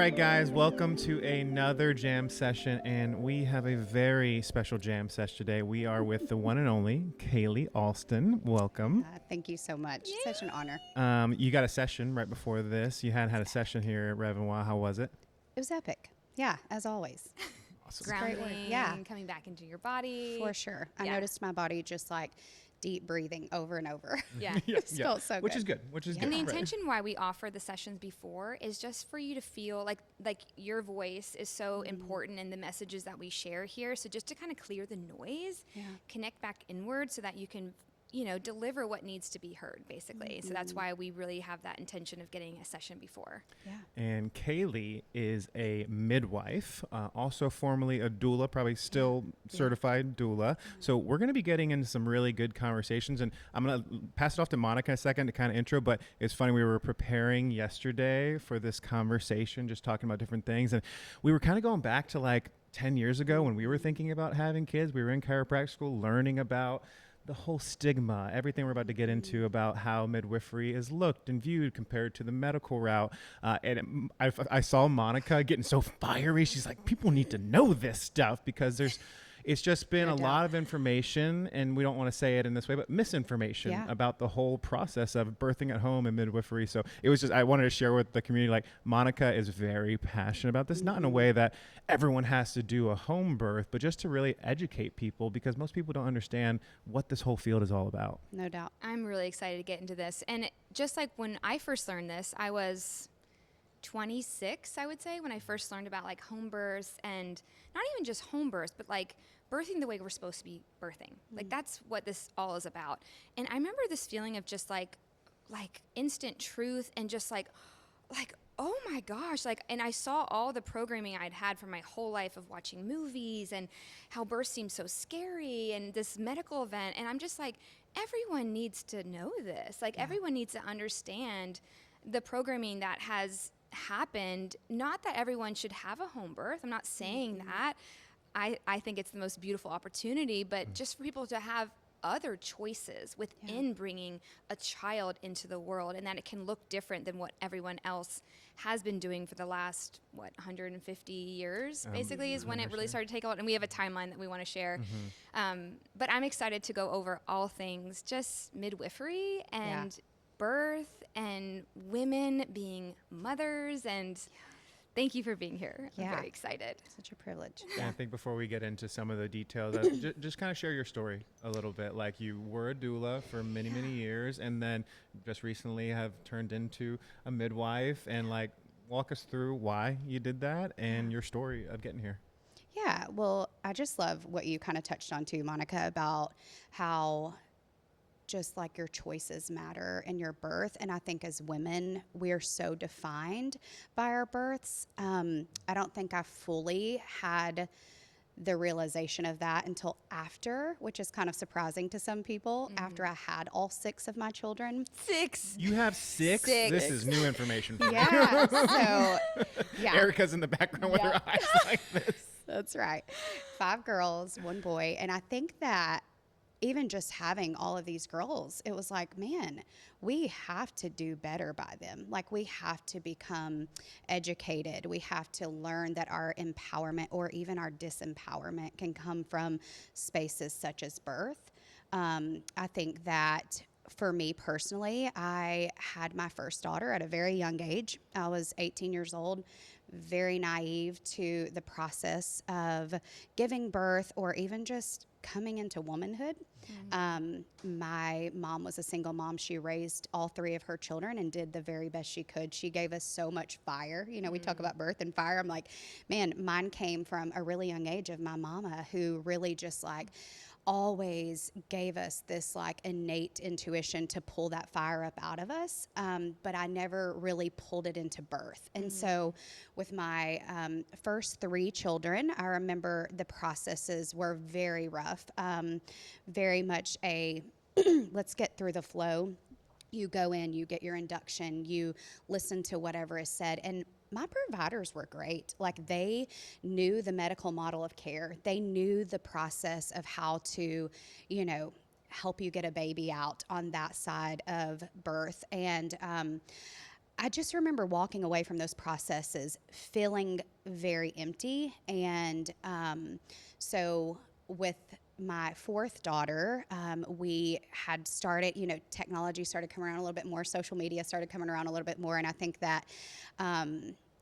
right, guys, welcome to another jam session, and we have a very special jam sesh today. We are with the one and only Cayleigh Alston. Welcome. Thank you so much. Yeah. Such an honor. You got a session right before this. You had a session here at REV. How was it? It was epic. Yeah, as always. Awesome. Great work. Grounding, Yeah. coming back into your body. For sure. I Yeah. noticed my body just like deep breathing over and over. Yeah. It felt so good. Which is good. Which is good. And the Right. intention why we offer the sessions before is just for you to feel like your voice is so important in the messages that we share here. So just to kind of clear the noise, Yeah. connect back inward so that you can, deliver what needs to be heard, basically. So that's why we really have that intention of getting a session before. Yeah. And Cayleigh is a midwife, also formerly a doula, probably still certified doula. So we're going to be getting into some really good conversations, and I'm going to pass it off to Monica in a second to kind of intro, but it's funny, we were preparing yesterday for this conversation, just talking about different things, and we were kind of going back to like 10 years ago when we were thinking about having kids. We were in chiropractic school learning about the whole stigma, everything we're about to get into about how midwifery is looked and viewed compared to the medical route. I saw Monica getting so fiery. She's like, people need to know this stuff because it's just been a lot of information, and we don't want to say it in this way, but misinformation about the whole process of birthing at home and midwifery. So it was just, I wanted to share with the community, like, Monica is very passionate about this, not in a way that everyone has to do a home birth, but just to really educate people, because most people don't understand what this whole field is all about. No doubt. I'm really excited to get into this. And just like when I first learned this, I was 26, I would say, when I first learned about like home births, and not even just home births, but like birthing the way we're supposed to be birthing. Like that's what this all is about. And I remember this feeling of just like instant truth, and just like, oh my gosh, and I saw all the programming I'd had for my whole life of watching movies and how birth seemed so scary and this medical event. And I'm just like, everyone needs to know this. Like everyone needs to understand the programming that has happened. Not that everyone should have a home birth. I'm not saying that. I think it's the most beautiful opportunity, but just for people to have other choices within bringing a child into the world, and that it can look different than what everyone else has been doing for the last 150 years basically is when it really started to take a lot. And we have a timeline that we want to share. But I'm excited to go over all things just midwifery and birth and women being mothers, and thank you for being here. I'm very excited. Such a privilege. And I think before we get into some of the details, just kind of share your story a little bit. Like, you were a doula for many, many years, and then just recently have turned into a midwife, and like, walk us through why you did that and your story of getting here. Yeah. Well, I just love what you kind of touched on too, Monica, about how just like your choices matter in your birth. And I think as women, we're so defined by our births. I don't think I fully had the realization of that until after, which is kind of surprising to some people, after I had all 6 of my children. 6. You have 6? 6. This is new information for me. Yeah. So, yeah. Erica's in the background with her eyes like this. That's right. 5 girls, 1 boy. And I think that even just having all of these girls, it was like, man, we have to do better by them. Like, we have to become educated. We have to learn that our empowerment or even our disempowerment can come from spaces such as birth. I think that for me personally, I had my first daughter at a very young age. I was 18 years old, very naive to the process of giving birth or even just coming into womanhood. My mom was a single mom. She raised all 3 of her children and did the very best she could. She gave us so much fire. You know, we talk about birth and fire. I'm like, man, mine came from a really young age of my mama, who really just like always gave us this like innate intuition to pull that fire up out of us. But I never really pulled it into birth. And so with my first 3 children, I remember the processes were very rough, very much a let's get through the flow. You go in, you get your induction, you listen to whatever is said. And my providers were great. Like, they knew the medical model of care. They knew the process of how to, help you get a baby out on that side of birth. And I just remember walking away from those processes feeling very empty. And so with my fourth daughter, we had started, technology started coming around a little bit more, social media started coming around a little bit more. And I think that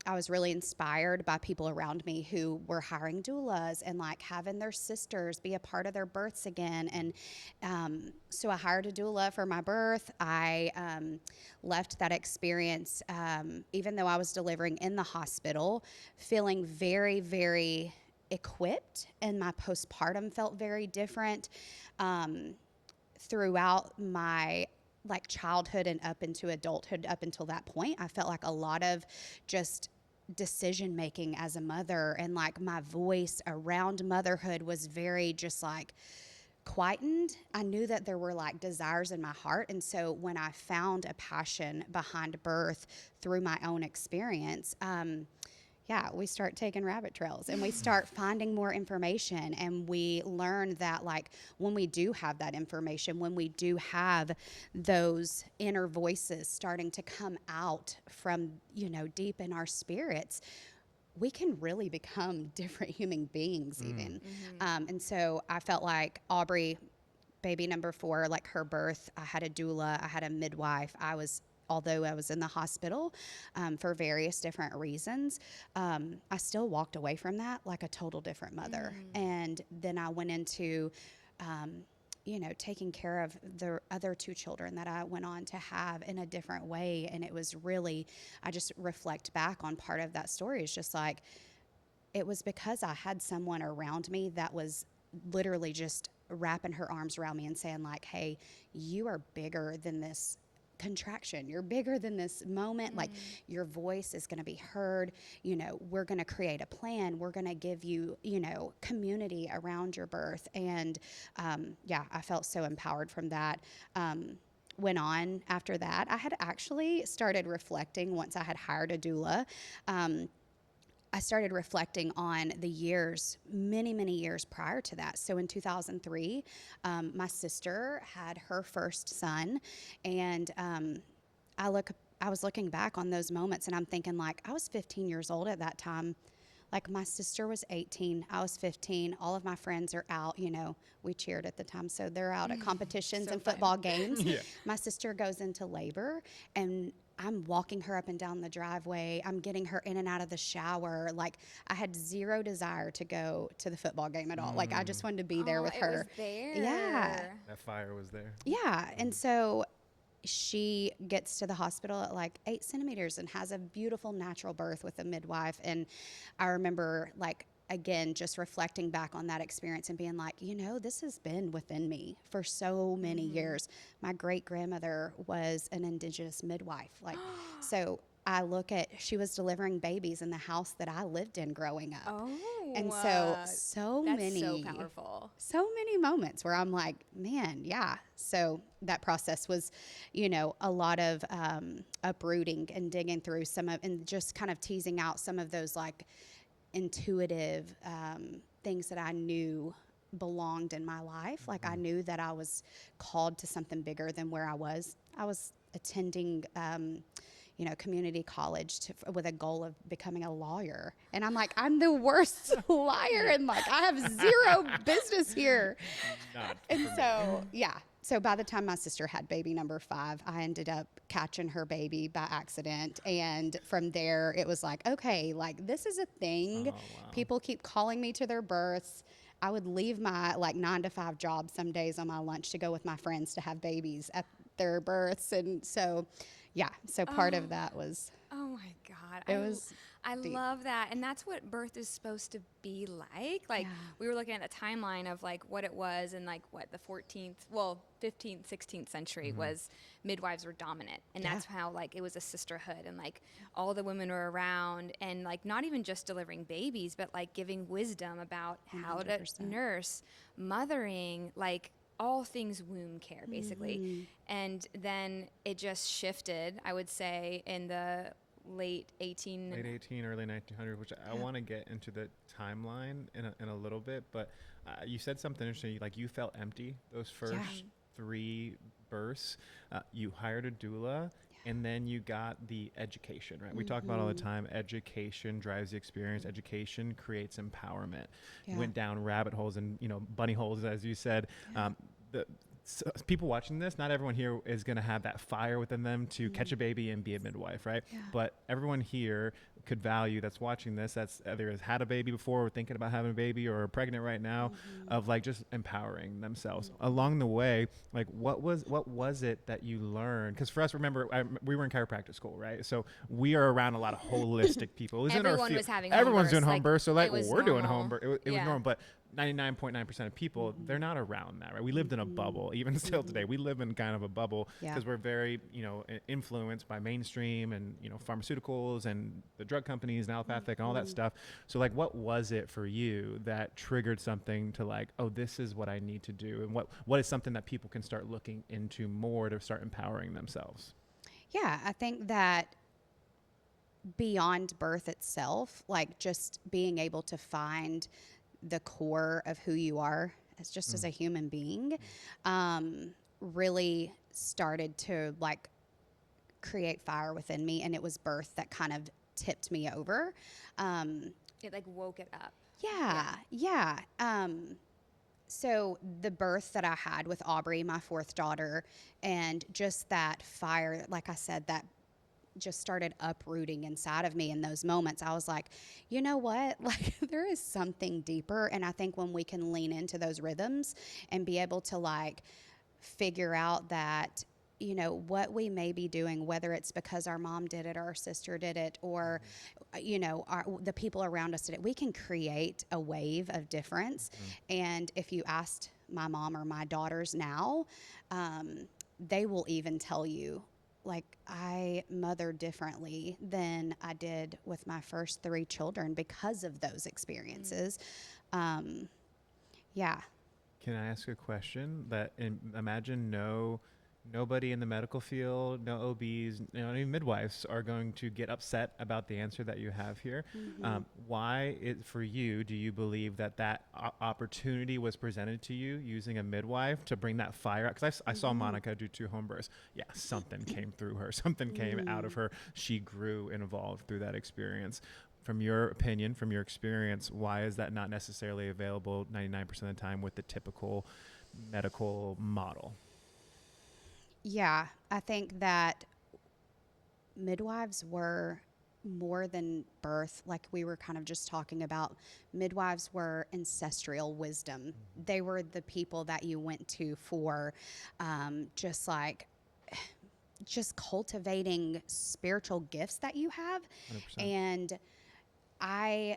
I was really inspired by people around me who were hiring doulas and like having their sisters be a part of their births again. And so I hired a doula for my birth. I left that experience, even though I was delivering in the hospital, feeling very, very equipped, and my postpartum felt very different. Throughout my like childhood and up into adulthood, up until that point, I felt like a lot of just decision making as a mother, and like my voice around motherhood was very just like quietened. I knew that there were like desires in my heart. And so when I found a passion behind birth through my own experience, we start taking rabbit trails and we start finding more information, and we learn that like when we do have that information, when we do have those inner voices starting to come out from, deep in our spirits, we can really become different human beings even. And so I felt like Aubrey, baby number 4, like her birth, I had a doula, I had a midwife. Although I was in the hospital for various different reasons, I still walked away from that like a total different mother. And then I went into, taking care of the other 2 children that I went on to have in a different way. And it was really, I just reflect back on part of that story. It's just like, it was because I had someone around me that was literally just wrapping her arms around me and saying like, hey, you are bigger than this contraction. You're bigger than this moment. Like your voice is going to be heard. We're going to create a plan. We're going to give you, community around your birth. And I felt so empowered from that. Went on after that. I had actually started reflecting once I had hired a doula. I started reflecting on the years, many, many years prior to that. So in 2003, my sister had her first son, and I was looking back on those moments, and I'm thinking like, I was 15 years old at that time. Like my sister was 18, I was 15. All of my friends are out, we cheered at the time. So they're out at competitions and football games. Yeah. My sister goes into labor, and I'm walking her up and down the driveway. I'm getting her in and out of the shower. Like I had zero desire to go to the football game at all. Like I just wanted to be there with her. It was there. Yeah. That fire was there. Yeah. And so she gets to the hospital at like 8 centimeters and has a beautiful natural birth with a midwife. And I remember like, again, just reflecting back on that experience and being like, this has been within me for so many years. My great grandmother was an indigenous midwife. Like, so I look at, she was delivering babies in the house that I lived in growing up. Oh, and so that's many, so powerful. So many moments where I'm like, man, yeah. So that process was, a lot of uprooting and digging through and just kind of teasing out some of those like intuitive things that I knew belonged in my life. Like I knew that I was called to something bigger than where I was. I was attending community college with a goal of becoming a lawyer. And I'm like, I'm the worst liar, and like I have zero business here. And so, So by the time my sister had baby number 5, I ended up catching her baby by accident. And from there, it was like, okay, like this is a thing. Oh, wow. People keep calling me to their births. I would leave my like 9-to-5 job some days on my lunch to go with my friends to have babies at their births. And so, so part of that was. Oh my God. It was. I love that. And that's what birth is supposed to be like. Like we were looking at the timeline of like what it was, and like what the 15th, 16th century was midwives were dominant. And that's how like it was a sisterhood, and like all the women were around, and like not even just delivering babies, but like giving wisdom about 100%. How to nurse, mothering, like all things womb care basically. And then it just shifted, I would say, in the late 18, early 1900s, which I want to get into the timeline in a little bit, but you said something interesting, like you felt empty those first 3 births. You hired a doula, And then you got the education, right? We talk about all the time, education drives the experience. Education creates empowerment. You went down rabbit holes and, bunny holes, as you said. So people watching this, not everyone here is going to have that fire within them to catch a baby and be a midwife, right? Yeah. But everyone here could value, that's watching this, that's either has had a baby before or thinking about having a baby or pregnant right now, of like just empowering themselves along the way. Like what was it that you learned? Because for us, remember, we were in chiropractic school, right? So we are around a lot of holistic people. It was Everyone was having home everyone's doing births, home like, births, so like it was we're doing normal. home birth. It was Yeah. normal, but 99.9% of people, they're not around that, right? We lived in a bubble. Even still today, we live in kind of a bubble because we're very, influenced by mainstream and, pharmaceuticals and the drug companies and allopathic and all that stuff. So like, what was it for you that triggered something to like, oh, this is what I need to do? And what is something that people can start looking into more to start empowering themselves? Yeah, I think that beyond birth itself, like just being able to find the core of who you are as a human being, really started to like create fire within me. And it was birth that kind of tipped me over. It like woke it up. Yeah. So the birth that I had with Aubrey, my fourth daughter, and just that fire, like I said, that just started uprooting inside of me in those moments. I was like, you know what? Like there is something deeper. And I think when we can lean into those rhythms and be able to like figure out that, what we may be doing, whether it's because our mom did it or our sister did it, or, the people around us did it, we can create a wave of difference. And if you asked my mom or my daughters now, they will even tell you, like, I mother differently than I did with my first 3 children because of those experiences. Yeah. Can I ask a question? Imagine nobody in the medical field, no OBs, any midwives are going to get upset about the answer that you have here. Why, for you, do you believe that opportunity was presented to you using a midwife to bring that fire out? Because I saw Monica do 2 home births. Yeah, something came through her. Something came out of her. She grew and evolved through that experience. From your opinion, from your experience, why is that not necessarily available 99% of the time with the typical medical model? Yeah, I think that midwives were more than birth, like we were kind of just talking about. Midwives were ancestral wisdom. They were the people that you went to for just cultivating spiritual gifts that you have. 100%. And I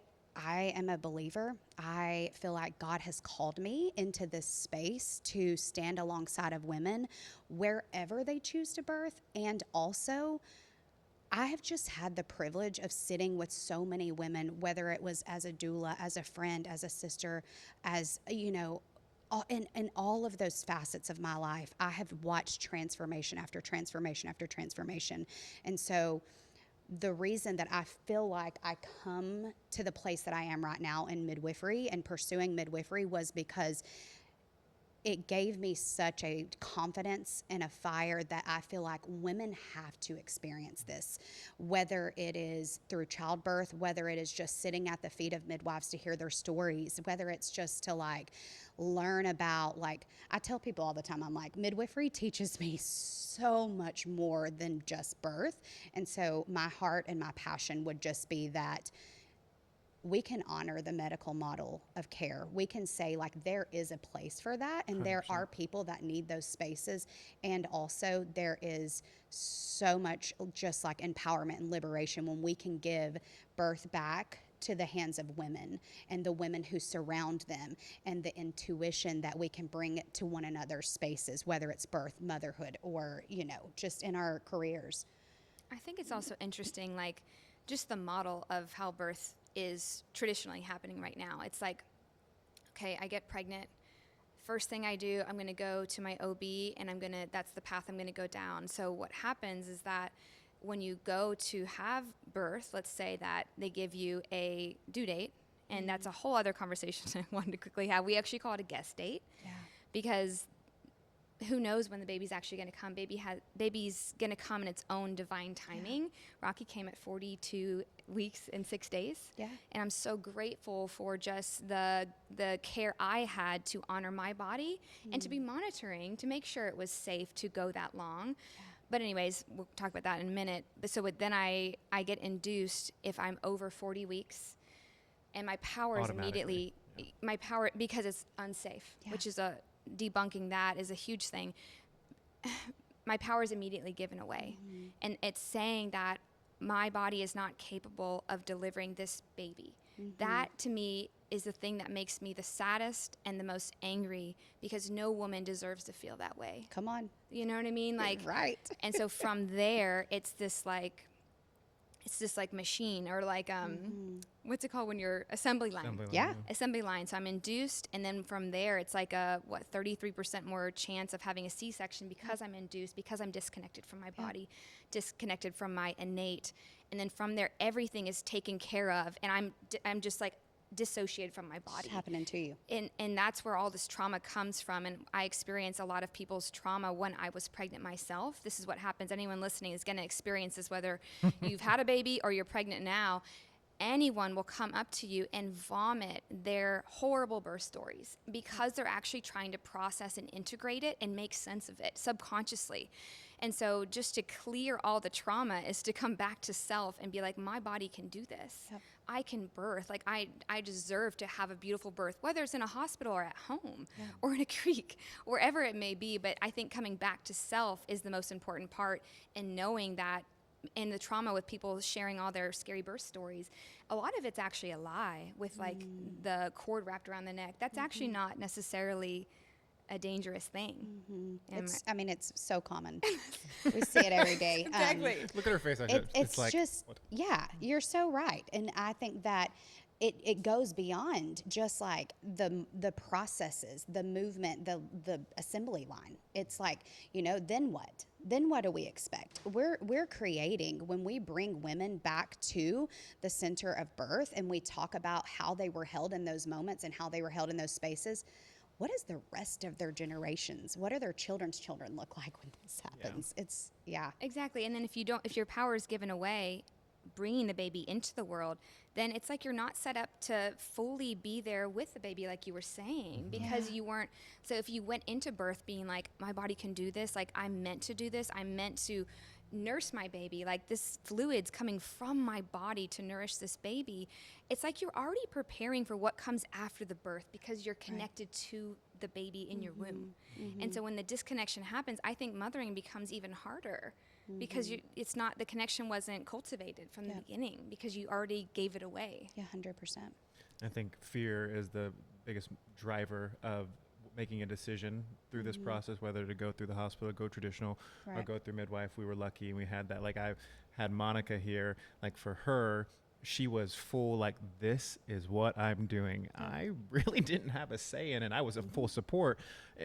am a believer. I feel like God has called me into this space to stand alongside of women wherever they choose to birth. And also, I have just had the privilege of sitting with so many women, whether it was as a doula, as a friend, as a sister, as, in all of those facets of my life. I have watched transformation after transformation after transformation. And so the reason that I feel like I come to the place that I am right now in midwifery and pursuing midwifery was because it gave me such a confidence and a fire that I feel like women have to experience this, whether it is through childbirth, whether it is just sitting at the feet of midwives to hear their stories, whether it's just to like learn about, like, I tell people all the time, I'm like, midwifery teaches me so much more than just birth. And so my heart and my passion would just be that we can honor the medical model of care. We can say, like, there is a place for that, and 100%. There are people that need those spaces. And also there is so much just like empowerment and liberation when we can give birth back to the hands of women and the women who surround them, and the intuition that we can bring to one another's spaces, whether it's birth, motherhood, or, just in our careers. I think it's also interesting, like, just the model of how birth is traditionally happening right now. It's like, okay, I get pregnant. First thing I do, I'm going to go to my OB, and that's the path I'm going to go down. So what happens is that when you go to have birth, let's say that they give you a due date, and that's a whole other conversation I wanted to quickly have. We actually call it a guest date, because who knows when the baby's actually going to come. Baby's going to come in its own divine timing. Yeah. Rocky came at 42 weeks and 6 days. Yeah. And I'm so grateful for just the care I had to honor my body and to be monitoring to make sure it was safe to go that long. Yeah. But anyways, we'll talk about that in a minute. So then I get induced if I'm over 40 weeks, and my power is immediately, my power, because it's unsafe, which is debunking that is a huge thing. My power is immediately given away. And it's saying that my body is not capable of delivering this baby. That to me is the thing that makes me the saddest and the most angry, because no woman deserves to feel that way. Come on. You know what I mean? Like, right. And so from there, it's this like machine, or like, what's it called when you're assembly line? Assembly line. So I'm induced. And then from there, it's like 33% more chance of having a C-section because I'm induced, because I'm disconnected from my body, disconnected from my innate. And then from there, everything is taken care of. And I'm just like dissociated from my body. It's happening to you. And that's where all this trauma comes from. And I experience a lot of people's trauma when I was pregnant myself. This is what happens. Anyone listening is going to experience this, whether you've had a baby or you're pregnant now. Anyone will come up to you and vomit their horrible birth stories because they're actually trying to process and integrate it and make sense of it subconsciously. And so just to clear all the trauma is to come back to self and be like, my body can do this. Yep. I can birth. Like I deserve to have a beautiful birth, whether it's in a hospital or at home or in a creek, wherever it may be. But I think coming back to self is the most important part, and knowing that in the trauma with people sharing all their scary birth stories, a lot of it's actually a lie with like the cord wrapped around the neck. That's actually not necessarily a dangerous thing. It's so common. We see it every day. Exactly. Look at her face. It's like, just, what? You're so right. And I think that it goes beyond just like the processes, the movement, the assembly line. It's like, then what? Then what do we expect? We're creating, when we bring women back to the center of birth and we talk about how they were held in those moments and how they were held in those spaces, what is the rest of their generations? What do their children's children look like when this happens? It's Exactly. And then if your power is given away, bringing the baby into the world, then it's like you're not set up to fully be there with the baby, like you were saying, because you weren't. So if you went into birth being like, my body can do this, like I'm meant to do this, I'm meant to nurse my baby, like this fluid's coming from my body to nourish this baby, it's like you're already preparing for what comes after the birth because you're connected to the baby in your womb. And so when the disconnection happens, I think mothering becomes even harder because it's not, the connection wasn't cultivated from the beginning because you already gave it away. Yeah, 100%. I think fear is the biggest driver of making a decision through this process, whether to go through the hospital, go traditional, or go through midwife. We were lucky and we had that. Like, I had Monica here, like for her, she was full, like, this is what I'm doing. I really didn't have a say in it. I was a full support.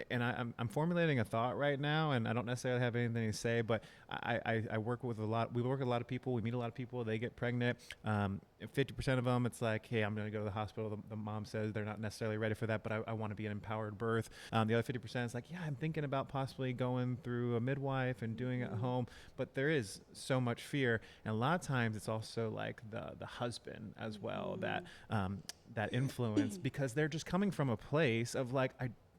And I'm formulating a thought right now, and I don't necessarily have anything to say, but I work with we work with a lot of people. We meet a lot of people. They get pregnant. 50% of them, it's like, hey, I'm going to go to the hospital. The mom says they're not necessarily ready for that, but I want to be an empowered birth. The other 50% is like, yeah, I'm thinking about possibly going through a midwife and doing it at home. But there is so much fear. And a lot of times it's also like the husband as well, that influence, because they're just coming from a place of like,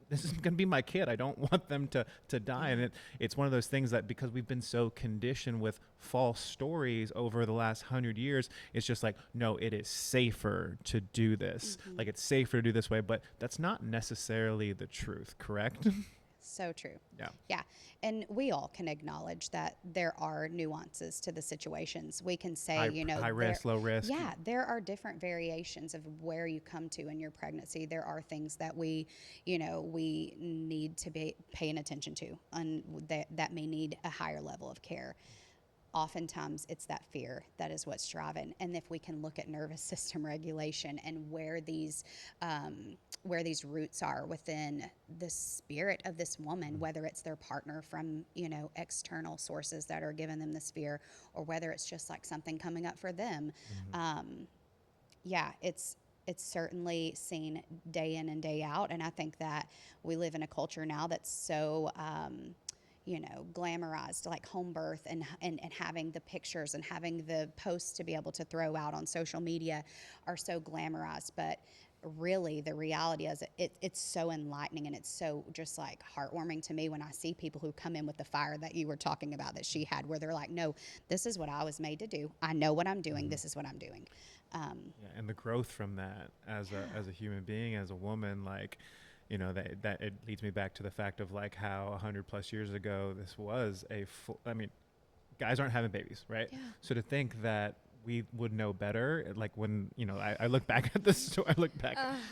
this is going to be my kid. I don't want them to die. And it's one of those things that because we've been so conditioned with false stories over the last 100 years, it's just like, no, it is safer to do this. Like, it's safer to do this way, but that's not necessarily the truth, correct? So true. Yeah. And we all can acknowledge that there are nuances to the situations. We can say, high risk, low risk. Yeah, there are different variations of where you come to in your pregnancy. There are things that we need to be paying attention to, and that may need a higher level of care. Oftentimes it's that fear that is what's driving. And if we can look at nervous system regulation and where these roots are within the spirit of this woman, whether it's their partner from, external sources that are giving them this fear, or whether it's just like something coming up for them. it's certainly seen day in and day out. And I think that we live in a culture now that's so, glamorized, like home birth and having the pictures and having the posts to be able to throw out on social media are so glamorized. But really the reality is it's so enlightening, and it's so just like heartwarming to me when I see people who come in with the fire that you were talking about that she had, where they're like, no, this is what I was made to do. I know what I'm doing. This is what I'm doing. And the growth from that as a human being, as a woman, like, that it leads me back to the fact of like how 100 plus years ago this was guys aren't having babies, right? Yeah. So to think that we would know better, like when I look back at this story, this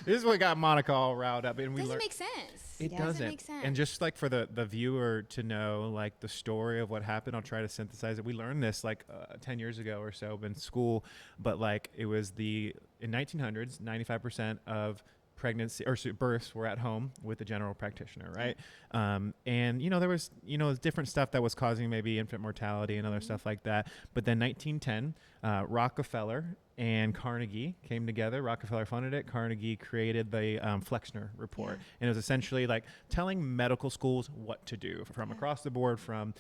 is what got Monica all riled up, and we Doesn't learned make sense. it Yeah. doesn't make sense. And just like for the viewer to know like the story of what happened, I'll try to synthesize it. We learned this like 10 years ago or so in school, but like it was in 1900s, 95% of pregnancy or births were at home with the general practitioner, right? And there was different stuff that was causing maybe infant mortality and other stuff like that. But then 1910, Rockefeller and Carnegie came together. Rockefeller funded it. Carnegie created the Flexner Report, and it was essentially like telling medical schools what to do from across the board, from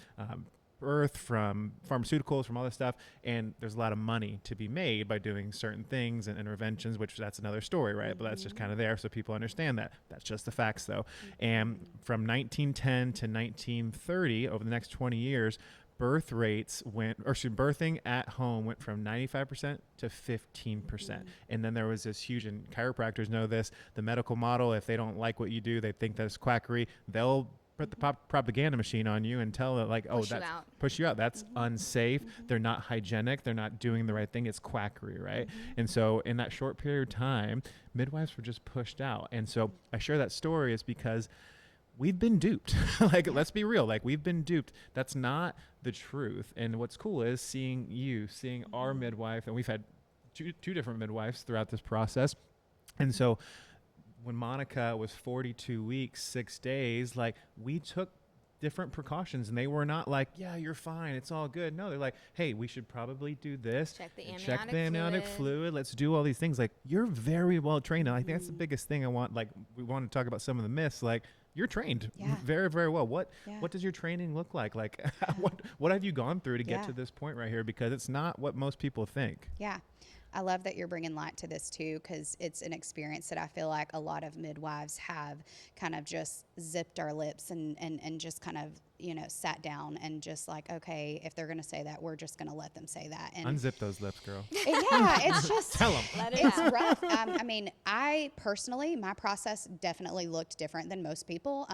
birth, from pharmaceuticals, from all this stuff. And there's a lot of money to be made by doing certain things and interventions, which that's another story, right? But that's just kind of there so people understand that. That's just the facts, though. And from 1910 to 1930, over the next 20 years, birthing at home went from 95% to 15%. And then there was this huge, and chiropractors know this, the medical model, if they don't like what you do, they think that's quackery, they'll put the propaganda machine on you and tell it like, push you out. That's unsafe. They're not hygienic. They're not doing the right thing. It's quackery, right? And so in that short period of time, midwives were just pushed out. And so I share that story is because we've been duped. Like, let's be real. Like, we've been duped. That's not the truth. And what's cool is seeing our midwife, and we've had two different midwives throughout this process. And so when Monica was 42 weeks, 6 days, like we took different precautions, and they were not like, yeah, you're fine, it's all good. No, they're like, hey, we should probably do this. Check the amniotic fluid. Let's do all these things. Like, you're very well trained. And I think that's the biggest thing I want. Like, we want to talk about some of the myths. Like, you're trained very, very well. What does your training look like? Like, what have you gone through to get to this point right here? Because it's not what most people think. Yeah. I love that you're bringing light to this too, because it's an experience that I feel like a lot of midwives have kind of just zipped our lips and just kind of, sat down and just like, okay, if they're going to say that, we're just going to let them say that. And unzip those lips, girl. It's just, tell them. It's rough. I personally, my process definitely looked different than most people.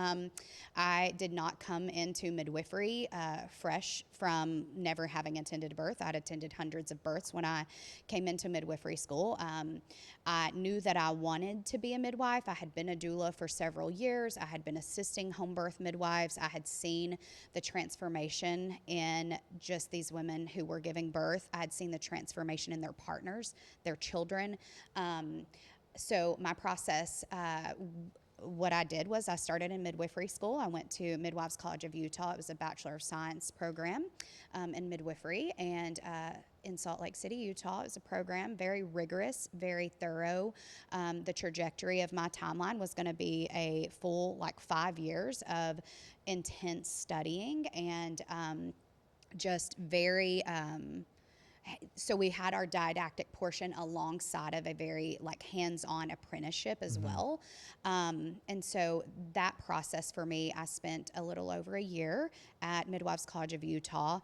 I did not come into midwifery fresh from never having attended a birth. I'd attended hundreds of births when I came into midwifery school. I knew that I wanted to be a midwife. I had been a doula for several years. I had been assisting home birth midwives. I had seen the transformation in just these women who were giving birth. I had seen the transformation in their partners, their children. So my process, what I did was I started in midwifery school. I went to Midwives College of Utah. It was a Bachelor of Science program in midwifery, and in Salt Lake City, Utah. It was a program, very rigorous, very thorough. The trajectory of my timeline was going to be a full 5 years of intense studying and just very so we had our didactic portion alongside of a very hands-on apprenticeship as well. And so that process for me, I spent a little over a year at Midwives College of Utah.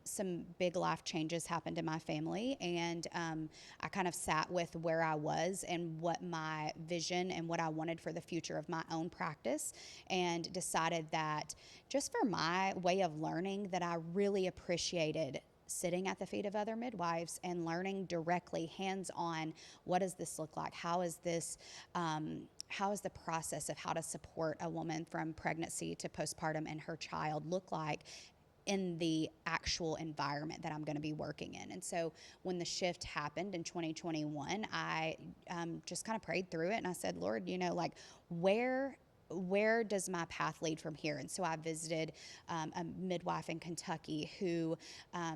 Some big life changes happened in my family, and I kind of sat with where I was and what my vision and what I wanted for the future of my own practice, and decided that just for my way of learning, that I really appreciated sitting at the feet of other midwives and learning directly, hands-on, what does this look like? How is this, how is the process of how to support a woman from pregnancy to postpartum and her child look like in the actual environment that I'm going to be working in? And so when the shift happened in 2021, I just kind of prayed through it, and I said, Lord, where where does my path lead from here? And so I visited a midwife in Kentucky who I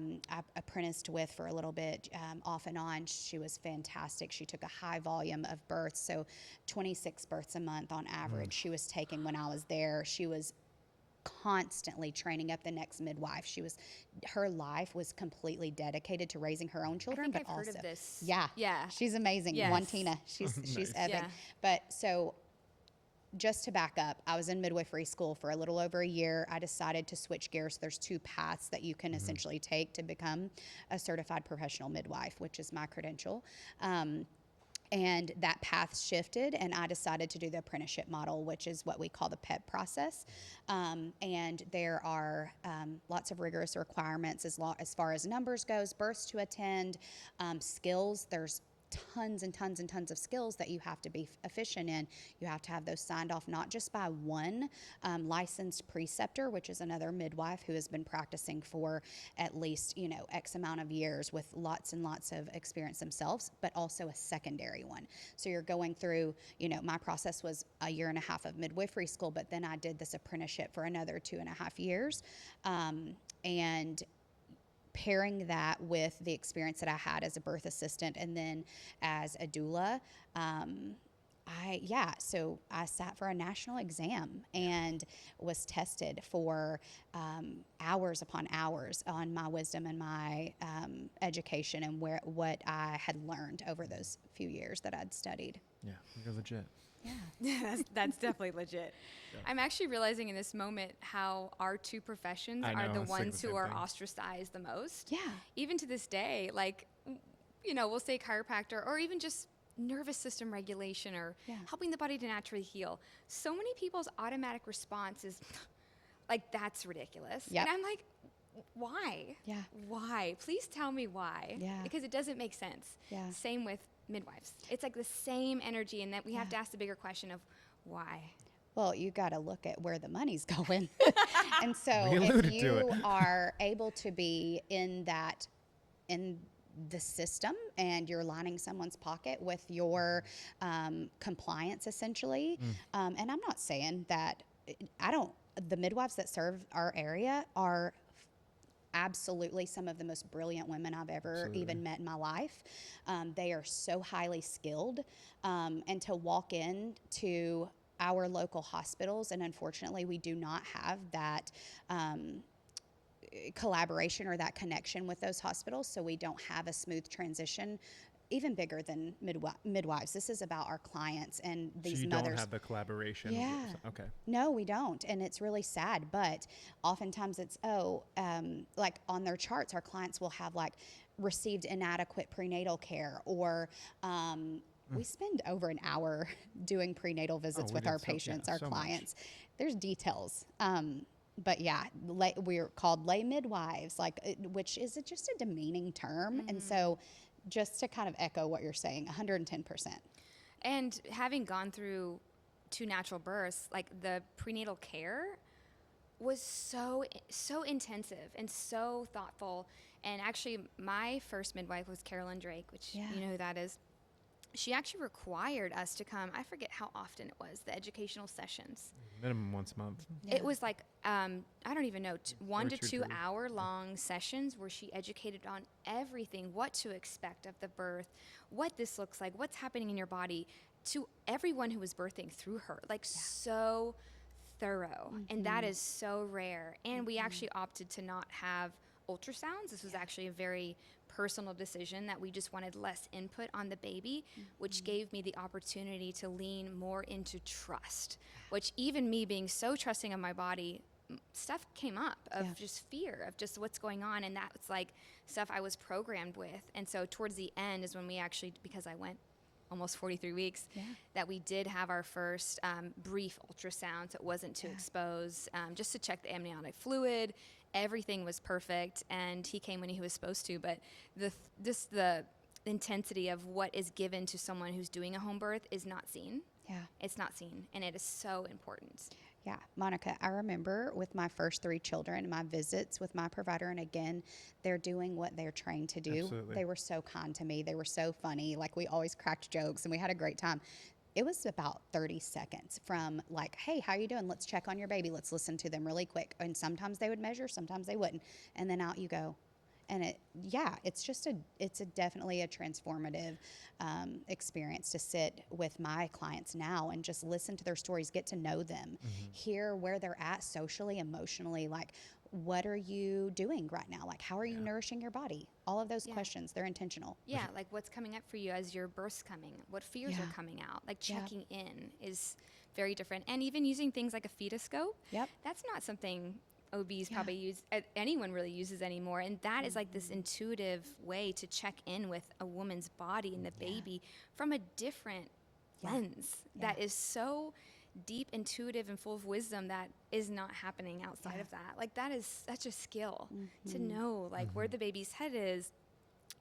apprenticed with for a little bit, off and on. She was fantastic. She took a high volume of births, so 26 births a month on average she was taking when I was there. She was constantly training up the next midwife. Her life was completely dedicated to raising her own children, I've but heard also, of this. yeah, she's amazing. Yes. One Tina, she's epic. Yeah. But so, just to back up, I was in midwifery school for a little over a year. I decided to switch gears. There's 2 paths that you can essentially take to become a certified professional midwife, which is my credential. And that path shifted, and I decided to do the apprenticeship model, which is what we call the PEP process. And there are lots of rigorous requirements as far as numbers goes, births to attend, skills. There's tons and tons and tons of skills that you have to be efficient in. You have to have those signed off not just by one licensed preceptor, which is another midwife who has been practicing for at least, X amount of years with lots and lots of experience themselves, but also a secondary one. So you're going through, my process was a year and a half of midwifery school, but then I did this apprenticeship for another 2.5 years. And pairing that with the experience that I had as a birth assistant and then as a doula, so I sat for a national exam and was tested for hours upon hours on my wisdom and my education and what I had learned over those few years that I'd studied. Yeah, you're legit. Yeah. That's definitely legit. Yeah. I'm actually realizing in this moment how our 2 professions I are know, the I was thinking ones the who same are thing. ostracized the most. Yeah. Even to this day, we'll say chiropractor or even just nervous system regulation or helping the body to naturally heal. So many people's automatic response is that's ridiculous. Yep. And I'm like, why? Yeah. Why? Please tell me why. Yeah. Because it doesn't make sense. Yeah. Same with midwives. It's like the same energy, and that we have to ask the bigger question of why. Well, you got to look at where the money's going. And so We if alluded to you it. are able to be in the system and you're lining someone's pocket with your compliance essentially, and I'm not saying that the midwives that serve our area are absolutely some of the most brilliant women I've ever even met in my life. They are so highly skilled, and to walk into our local hospitals, and unfortunately we do not have that collaboration or that connection with those hospitals, so we don't have a smooth transition. Even bigger than midwives. This is about our clients and these so you mothers. don't have the collaboration. Yeah. Okay. No, we don't. And it's really sad. But oftentimes it's, like on their charts, our clients will have received inadequate prenatal care or we spend over an hour doing prenatal visits with our patients, our clients. Much. There's details. But yeah, we're called lay midwives, which is just a demeaning term. And so just to kind of echo what you're saying, 110%. And having gone through 2 natural births, the prenatal care was so intensive and so thoughtful. And actually, my first midwife was Carolyn Drake, which you know who that is. She actually required us to come, I forget how often it was, the educational sessions. Minimum once a month. Yeah. It was I don't even know, 1 to 2 hour long sessions where she educated on everything, what to expect of the birth, what this looks like, what's happening in your body, to everyone who was birthing through her. So thorough. And that is so rare. And we actually opted to not have ultrasounds. This was actually a very personal decision that we just wanted less input on the baby, which gave me the opportunity to lean more into trust, which even me being so trusting of my body, stuff came up of just fear of just what's going on. And that's stuff I was programmed with. And so towards the end is when we actually, because I went almost 43 weeks, that we did have our first brief ultrasound. So it wasn't to expose, just to check the amniotic fluid. Everything was perfect, and he came when he was supposed to. But the intensity of what is given to someone who's doing a home birth is not seen. Yeah, it's not seen, and it is so important. Yeah, Monica, I remember with my first 3 children, my visits with my provider, and again, they're doing what they're trained to do. Absolutely. They were so kind to me. They were so funny. We always cracked jokes, and we had a great time. it was about 30 seconds from like, hey, how you doing? Let's check on your baby. Let's listen to them really quick. And sometimes they would measure, sometimes they wouldn't. And then out you go. And it's definitely a transformative experience to sit with my clients now and just listen to their stories, get to know them, hear where they're at socially, emotionally, like, what are you doing right now? Like, how are you nourishing your body? All of those questions, they're intentional. Yeah, like what's coming up for you as your birth's coming? What fears are coming out? Like checking in is very different. And even using things like a fetoscope, that's not something OBs probably use, anyone really uses anymore. And that is like this intuitive way to check in with a woman's body and the baby from a different lens that is so deep, intuitive, and full of wisdom that is not happening outside of that. Like that is such a skill to know like where the baby's head is,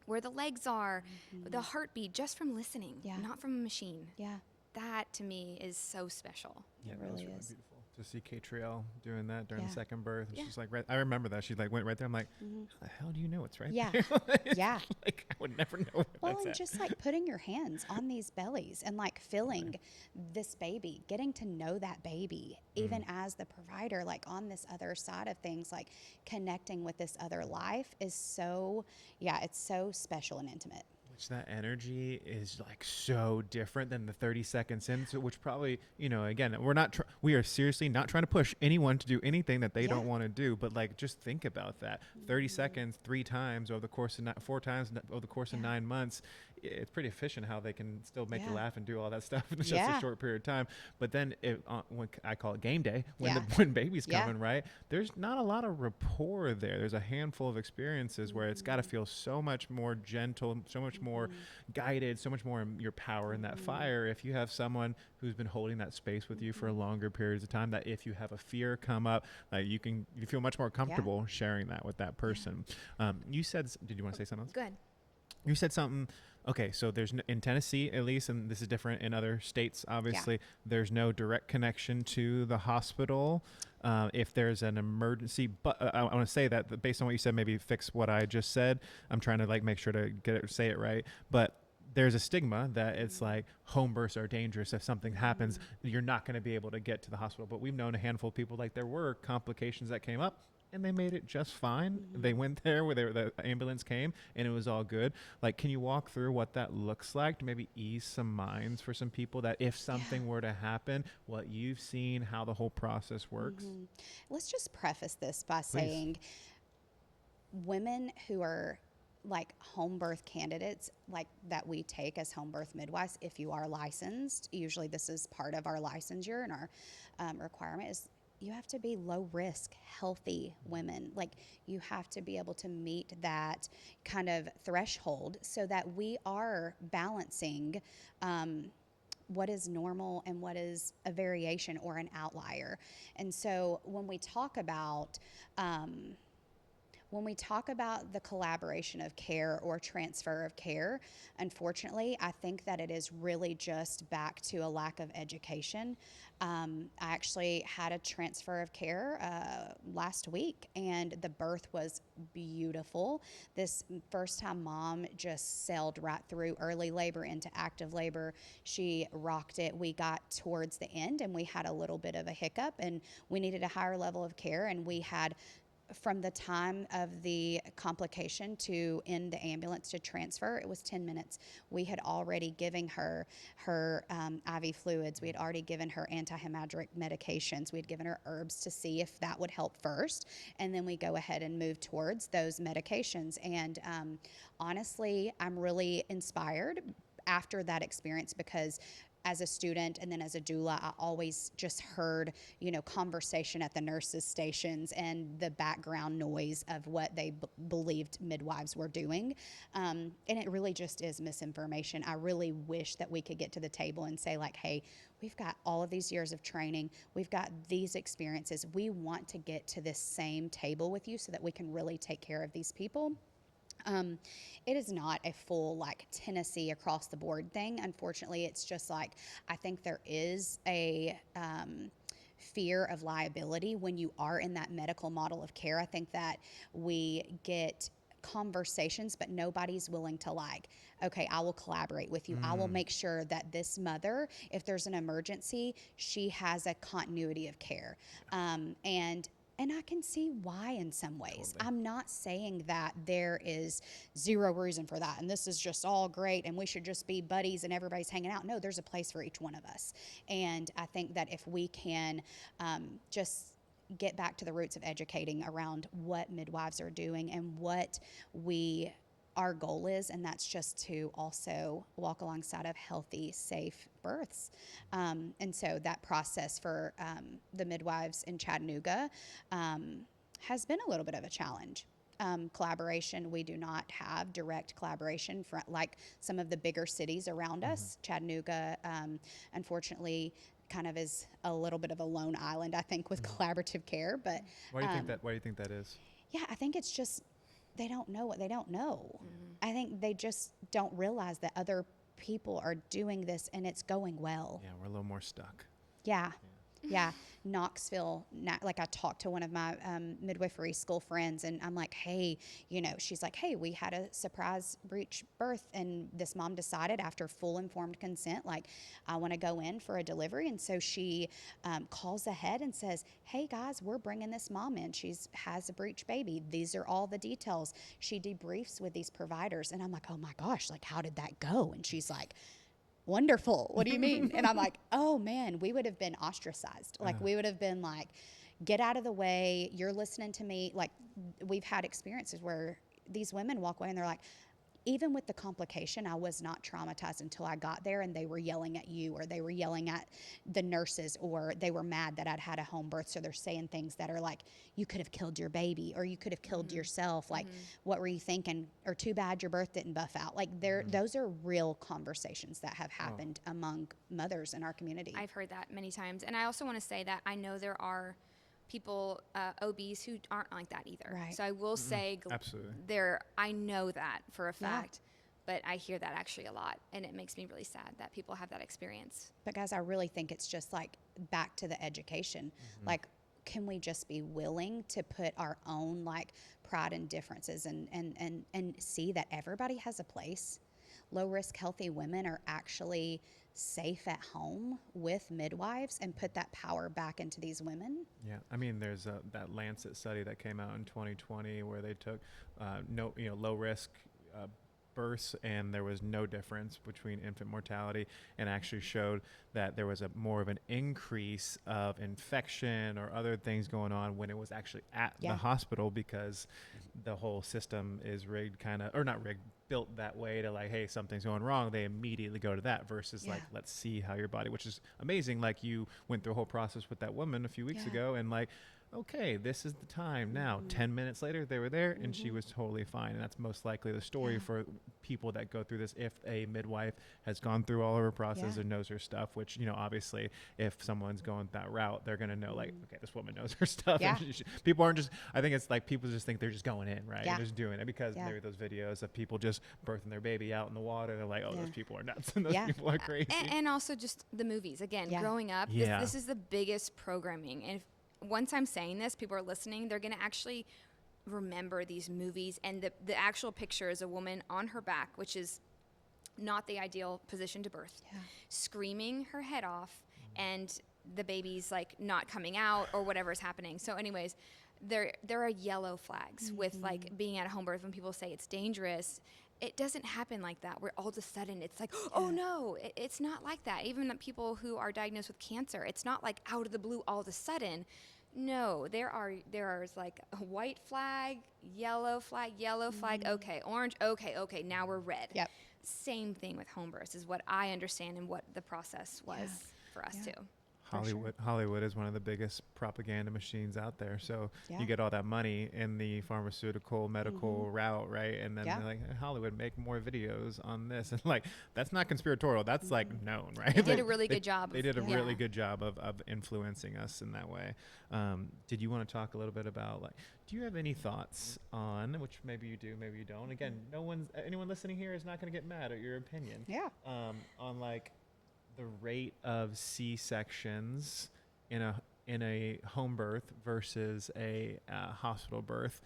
where the legs are, the heartbeat, just from listening, not from a machine. Yeah. That to me is so special. Yeah, It that was really really is. beautiful to see Cayleigh doing that during the Yeah. second birth. And Yeah. she's like, I remember that. She like went right there. I'm like, how the hell do you know it's right Yeah. there? Yeah. Like I would never know where Well, that's and at. just like putting your hands on these bellies and like feeling this baby, getting to know that baby, even as the provider, like on this other side of things, like connecting with this other life is so, it's so special and intimate. Which that energy is like so different than the 30 seconds in. So, which probably, again, we are seriously not trying to push anyone to do anything that they don't want to do. But like, just think about that. 30 seconds, 3 times over the course of 4 times over the course of 9 months. It's pretty efficient how they can still make you laugh and do all that stuff in just a short period of time. But then when I call it game day, when baby's coming, right, there's not a lot of rapport there. There's a handful of experiences where it's got to feel so much more gentle, so much more guided, so much more in your power in that fire. If you have someone who's been holding that space with you for longer periods of time, that if you have a fear come up, like you feel much more comfortable sharing that with that person. You said, did you want to say something else? Good. You said something. Okay, so there's in Tennessee, at least, and this is different in other states, obviously, there's no direct connection to the hospital. If there's an emergency, but I want to say that based on what you said, maybe fix what I just said. I'm trying to like make sure to say it right. But there's a stigma that it's like home births are dangerous. If something happens, you're not going to be able to get to the hospital. But we've known a handful of people, like there were complications that came up, and they made it just fine. They went there where the ambulance came and it was all good. Like, can you walk through what that looks like to maybe ease some minds for some people that if something were to happen, what you've seen, how the whole process works? Let's just preface this by saying women who are like home birth candidates, like that we take as home birth midwives, if you are licensed, usually this is part of our licensure and our requirement is you have to be low risk, healthy women. Like you have to be able to meet that kind of threshold so that we are balancing what is normal and what is a variation or an outlier. And so when we talk about the collaboration of care or transfer of care, unfortunately, I think that it is really just back to a lack of education. I actually had a transfer of care last week, and the birth was beautiful. This first-time mom just sailed right through early labor into active labor. She rocked it. We got towards the end, and we had a little bit of a hiccup, and we needed a higher level of care, and we had from the time of the complication to in the ambulance to transfer, it was 10 minutes. We had already given her IV fluids. We had already given her antihemorrhagic medications. We had given her herbs to see if that would help first. And then we go ahead and move towards those medications. And honestly, I'm really inspired after that experience because as a student and then as a doula, I always just heard, conversation at the nurses' stations and the background noise of what they believed midwives were doing. And it really just is misinformation. I really wish that we could get to the table and say like, hey, we've got all of these years of training. We've got these experiences. We want to get to this same table with you so that we can really take care of these people. It is not a full like Tennessee across the board thing. Unfortunately, it's just like, I think there is a fear of liability when you are in that medical model of care. I think that we get conversations, but nobody's willing to like, okay, I will collaborate with you. I will make sure that this mother, if there's an emergency, she has a continuity of care. And I can see why in some ways. Totally. I'm not saying that there is zero reason for that and this is just all great and we should just be buddies and everybody's hanging out. No, there's a place for each one of us. And I think that if we can just get back to the roots of educating around what midwives are doing and what our goal is, and that's just to also walk alongside of healthy, safe births. And so that process for the midwives in Chattanooga has been a little bit of a challenge. Collaboration, we do not have direct collaboration for like some of the bigger cities around us. Chattanooga, unfortunately, kind of is a little bit of a lone island, I think, with collaborative care. But Why do you think that is? yeah, I think it's just they don't know what they don't know. I think they just don't realize that other people are doing this and it's going well. Yeah, we're a little more stuck. Yeah. Knoxville, like I talked to one of my midwifery school friends and I'm like, hey, she's like, hey, we had a surprise breech birth and this mom decided after full informed consent, like I want to go in for a delivery. And so she calls ahead and says, hey guys, we're bringing this mom in. Has a breech baby. These are all the details. She debriefs with these providers. And I'm like, oh my gosh, like how did that go? And she's like, wonderful. What do you mean? And I'm like, oh man, we would have been ostracized. Like we would have been like, get out of the way. You're listening to me. Like we've had experiences where these women walk away and they're like, even with the complication, I was not traumatized until I got there and they were yelling at you or they were yelling at the nurses or they were mad that I'd had a home birth. So they're saying things that are like, you could have killed your baby or you could have killed yourself. Like, what were you thinking? Or too bad your birth didn't buff out. Like those are real conversations that have happened among mothers in our community. I've heard that many times. And I also want to say that I know there are people, OBs, who aren't like that either. Right. So I will say, Absolutely. I know that for a fact, but I hear that actually a lot, and it makes me really sad that people have that experience. But guys, I really think it's just like back to the education. Like, can we just be willing to put our own like pride and differences and see that everybody has a place? Low risk, healthy women are actually safe at home with midwives and put that power back into these women. Yeah, I mean, there's that Lancet study that came out in 2020 where they took low risk births and there was no difference between infant mortality, and actually showed that there was a more of an increase of infection or other things going on when it was actually at the hospital, because the whole system is rigged built that way to like, hey, something's going wrong, they immediately go to that versus like, let's see how your body, which is amazing. Like you went through a whole process with that woman a few weeks ago and like, okay, this is the time now. 10 minutes later, they were there and she was totally fine. And that's most likely the story for people that go through this. If a midwife has gone through all of her process and knows her stuff, which, obviously if someone's going that route, they're going to know like, okay, this woman knows her stuff. Yeah. And people aren't just, I think it's like people just think they're just going in, right? Yeah. They're just doing it because there are those videos of people just birthing their baby out in the water. They're like, oh, those people are nuts and those people are crazy. And also just the movies. Again, growing up, this is the biggest programming. And once I'm saying this, people are listening, they're going to actually remember these movies, and the actual picture is a woman on her back, which is not the ideal position to birth, screaming her head off, and the baby's like not coming out or whatever is happening. So anyways, there are yellow flags with like being at a home birth when people say it's dangerous. It doesn't happen like that, where all of a sudden it's like, oh no, it's not like that. Even the people who are diagnosed with cancer, it's not like out of the blue all of a sudden. No, there are like a white flag, yellow flag, okay, orange, okay, now we're red. Yep. Same thing with home births is what I understand and what the process was for us too. Hollywood is one of the biggest propaganda machines out there. So you get all that money in the pharmaceutical, medical route, right? And then they're like, hey, Hollywood, make more videos on this. And like, that's not conspiratorial. That's like known, right? They did a really good job. They did a really good job of influencing us in that way. Did you want to talk a little bit about like, do you have any thoughts on, which maybe you do, maybe you don't. Again, anyone listening here is not going to get mad at your opinion. Yeah. On like, the rate of C-sections in a home birth versus a hospital birth.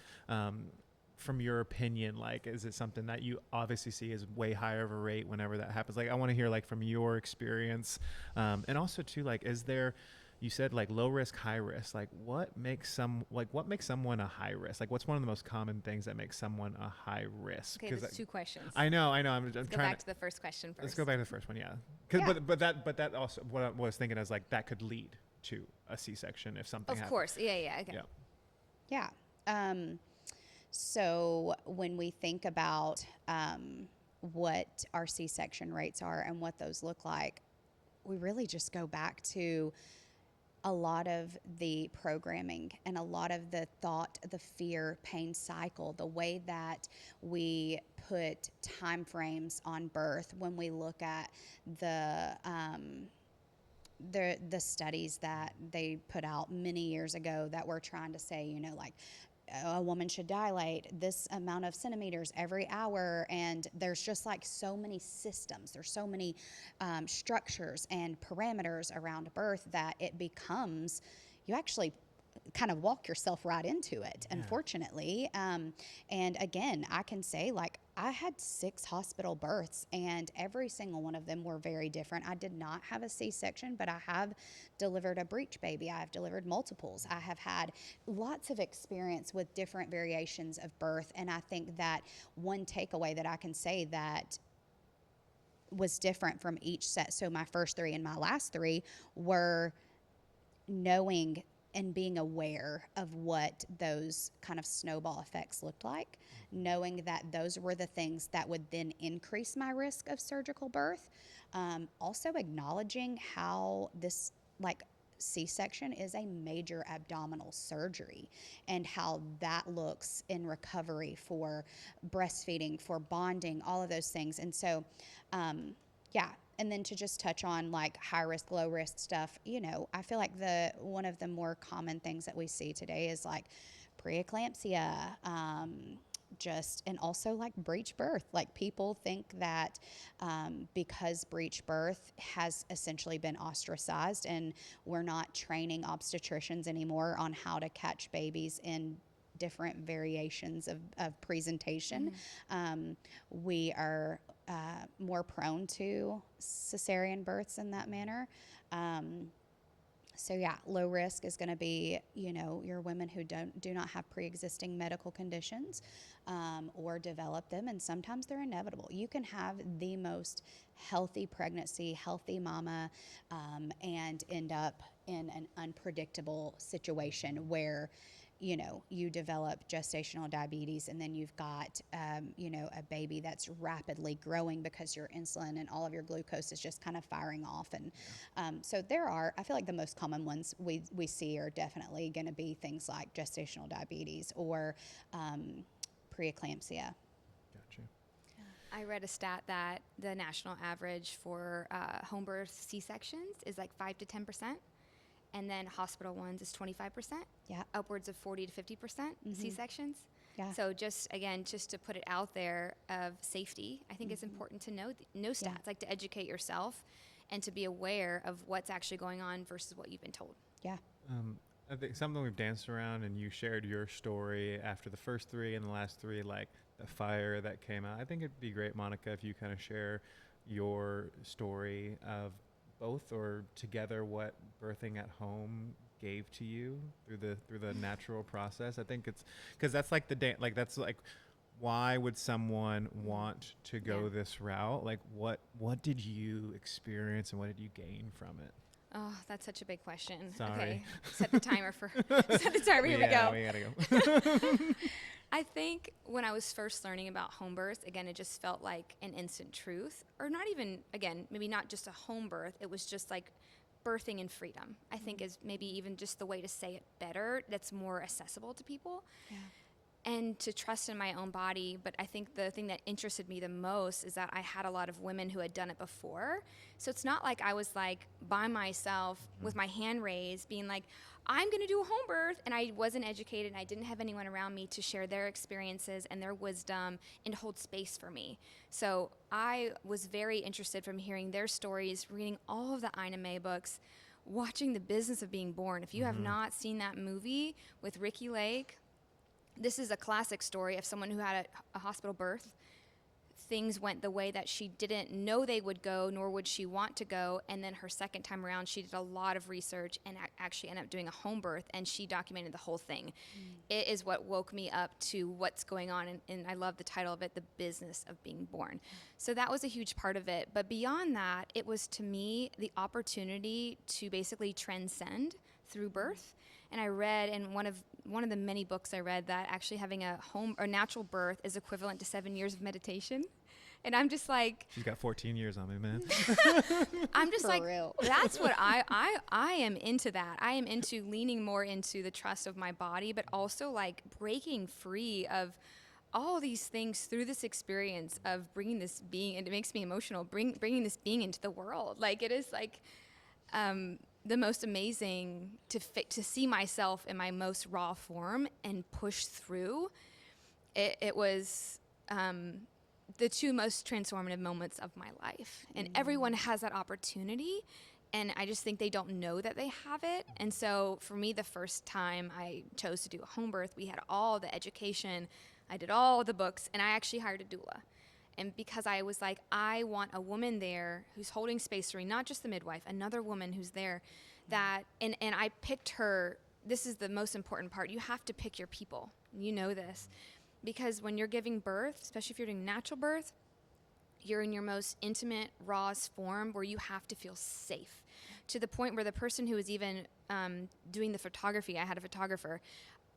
from your opinion, like, is it something that you obviously see as way higher of a rate whenever that happens? Like, I want to hear, like, from your experience. And also too, like, is there, you said like low risk, high risk, like what makes someone a high risk? Like, what's one of the most common things that makes someone a high risk? Okay, that's 2 questions. I know. I'm Let's go trying back to the first question first. Let's go back to the first one. Yeah. Yeah. But that also, what I was thinking is like, that could lead to a C-section if something Of happens. course. Yeah. Okay. Yeah. Yeah. So when we think about what our C-section rates are and what those look like, we really just go back to a lot of the programming and a lot of the thought, the fear, pain cycle, the way that we put time frames on birth when we look at the studies that they put out many years ago that were trying to say, you know, like, a woman should dilate this amount of centimeters every hour. And there's just like so many systems, there's so many structures and parameters around birth that it becomes, you actually kind of walk yourself right into it, unfortunately. And again, I can say, like, I had 6 hospital births and every single one of them were very different. I did not have a C-section, but I have delivered a breech baby. I have delivered multiples. I have had lots of experience with different variations of birth. And I think that one takeaway that I can say that was different from each set, so my first 3 and my last 3, were knowing and being aware of what those kind of snowball effects looked like, knowing that those were the things that would then increase my risk of surgical birth. Also acknowledging how this, like, C-section is a major abdominal surgery and how that looks in recovery for breastfeeding, for bonding, all of those things. And so, and then to just touch on like high risk, low risk stuff, you know, I feel like one of the more common things that we see today is like preeclampsia, and also like breech birth. Like, people think that because breech birth has essentially been ostracized and we're not training obstetricians anymore on how to catch babies in different variations of presentation, we are more prone to cesarean births in that manner. So yeah, low risk is going to be, you know, your women who do not have pre-existing medical conditions or develop them, and sometimes they're inevitable. You can have the most healthy pregnancy, healthy mama, and end up in an unpredictable situation where, you know, you develop gestational diabetes, and then you've got, you know, a baby that's rapidly growing because your insulin and all of your glucose is just kind of firing off. And so I feel like the most common ones we see are definitely going to be things like gestational diabetes or preeclampsia. Gotcha. I read a stat that the national average for home birth C-sections is like 5 to 10%. And then hospital ones is 25%. Yeah. Upwards of 40 to 50% C-sections. Yeah. So just to put it out there of safety, I think it's important to know stats, like to educate yourself and to be aware of what's actually going on versus what you've been told. Yeah. I think something we've danced around, and you shared your story after the first 3 and the last 3, like the fire that came out. I think it'd be great, Monica, if you kind of share your story of both or together what birthing at home gave to you through the natural process. I think it's because that's like that's like, why would someone want to go this route? Like, what did you experience and what did you gain from it? Oh, that's such a big question. Sorry. Okay, set the timer Here we go. We gotta go. I think when I was first learning about home birth, again, it just felt like an instant truth, or not even, again, maybe not just a home birth. It was just like birthing in freedom, I think is maybe even just the way to say it better, that's more accessible to people. Yeah. And to trust in my own body. But I think the thing that interested me the most is that I had a lot of women who had done it before. So it's not like I was like by myself with my hand raised being like, I'm going to do a home birth. And I wasn't educated and I didn't have anyone around me to share their experiences and their wisdom and hold space for me. So I was very interested from hearing their stories, reading all of the Ina May books, watching The Business of Being Born. If you have not seen that movie with Ricky Lake, this is a classic story of someone who had a hospital birth. Things went the way that she didn't know they would go, nor would she want to go. And then her second time around, she did a lot of research and actually ended up doing a home birth, and she documented the whole thing. It is what woke me up to what's going on, and I love the title of it, The Business of Being Born. So that was a huge part of it. But beyond that, it was, to me, the opportunity to basically transcend through birth. And I read in one of the many books I read that actually having a natural birth is equivalent to 7 years of meditation. And I'm just like, she's got 14 years on me, man. I'm just For like, real. that's what I am into that. I am into leaning more into the trust of my body, but also like breaking free of all these things through this experience of bringing this being, and it makes me emotional, bringing this being into the world. Like, it is like, the most amazing to see myself in my most raw form and push through. It was the two most transformative moments of my life. And everyone has that opportunity, and I just think they don't know that they have it. And so for me, the first time I chose to do a home birth, we had all the education, I did all the books, and I actually hired a doula. And because I was like, I want a woman there who's holding space for me, not just the midwife, another woman who's there that, and I picked her. This is the most important part. You have to pick your people. You know this. Because when you're giving birth, especially if you're doing natural birth, you're in your most intimate, rawest form where you have to feel safe. To the point where the person who was even doing the photography, I had a photographer,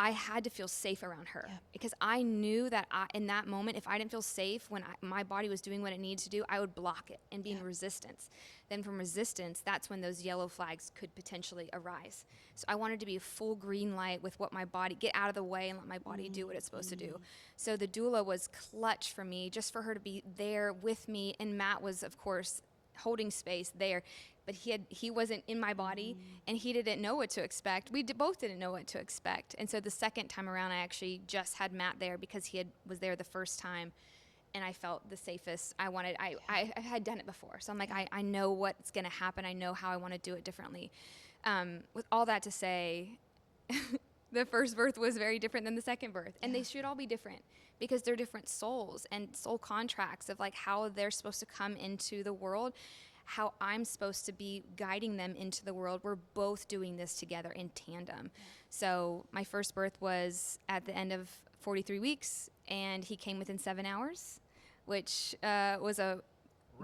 I had to feel safe around her. Yeah. Because I knew that in that moment, if I didn't feel safe when my body was doing what it needed to do, I would block it and be in resistance. Then from resistance, that's when those yellow flags could potentially arise. So I wanted to be a full green light with what my body, get out of the way and let my body do what it's supposed to do. So the doula was clutch for me, just for her to be there with me. And Matt was, of course, holding space there. But he wasn't in my body, and he didn't know what to expect. We both didn't know what to expect. And so the second time around, I actually just had Matt there because he was there the first time, and I felt the safest. I had done it before. So I'm like, I know what's going to happen. I know how I want to do it differently. With all that to say, the first birth was very different than the second birth. And they should all be different because they're different souls and soul contracts of like how they're supposed to come into the world, how I'm supposed to be guiding them into the world. We're both doing this together in tandem. So my first birth was at the end of 43 weeks, and he came within 7 hours, which was a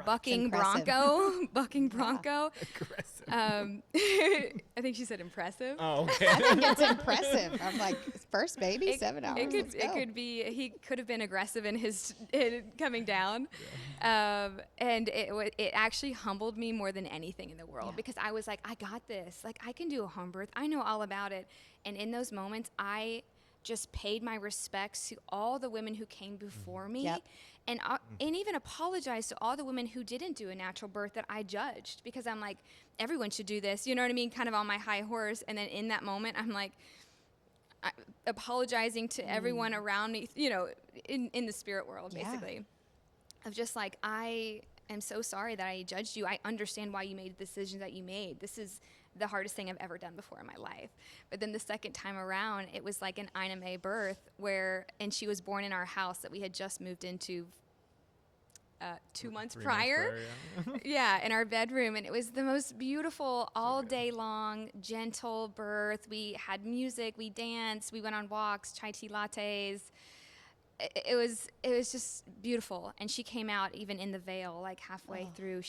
bucking bronco. Aggressive. I think she said impressive. Oh, okay. I think it's impressive. I'm like, first baby, 7 hours. It could be, he could have been aggressive in his coming down. And it actually humbled me more than anything in the world because I was like, I got this. Like, I can do a home birth. I know all about it. And in those moments, I just paid my respects to all the women who came before me. Yep. And even apologize to all the women who didn't do a natural birth that I judged, because I'm like, everyone should do this, you know what I mean? Kind of on my high horse. And then in that moment, I'm like, apologizing to everyone around me, you know, in the spirit world, basically. Of just like, I am so sorry that I judged you. I understand why you made the decisions that you made. This is the hardest thing I've ever done before in my life. But then the second time around, it was like an Ina May birth and she was born in our house that we had just moved into 2 months prior. Yeah, in our bedroom. And it was the most beautiful all day long, gentle birth. We had music, we danced, we went on walks, chai tea lattes. It was just beautiful. And she came out even in the veil, like halfway through,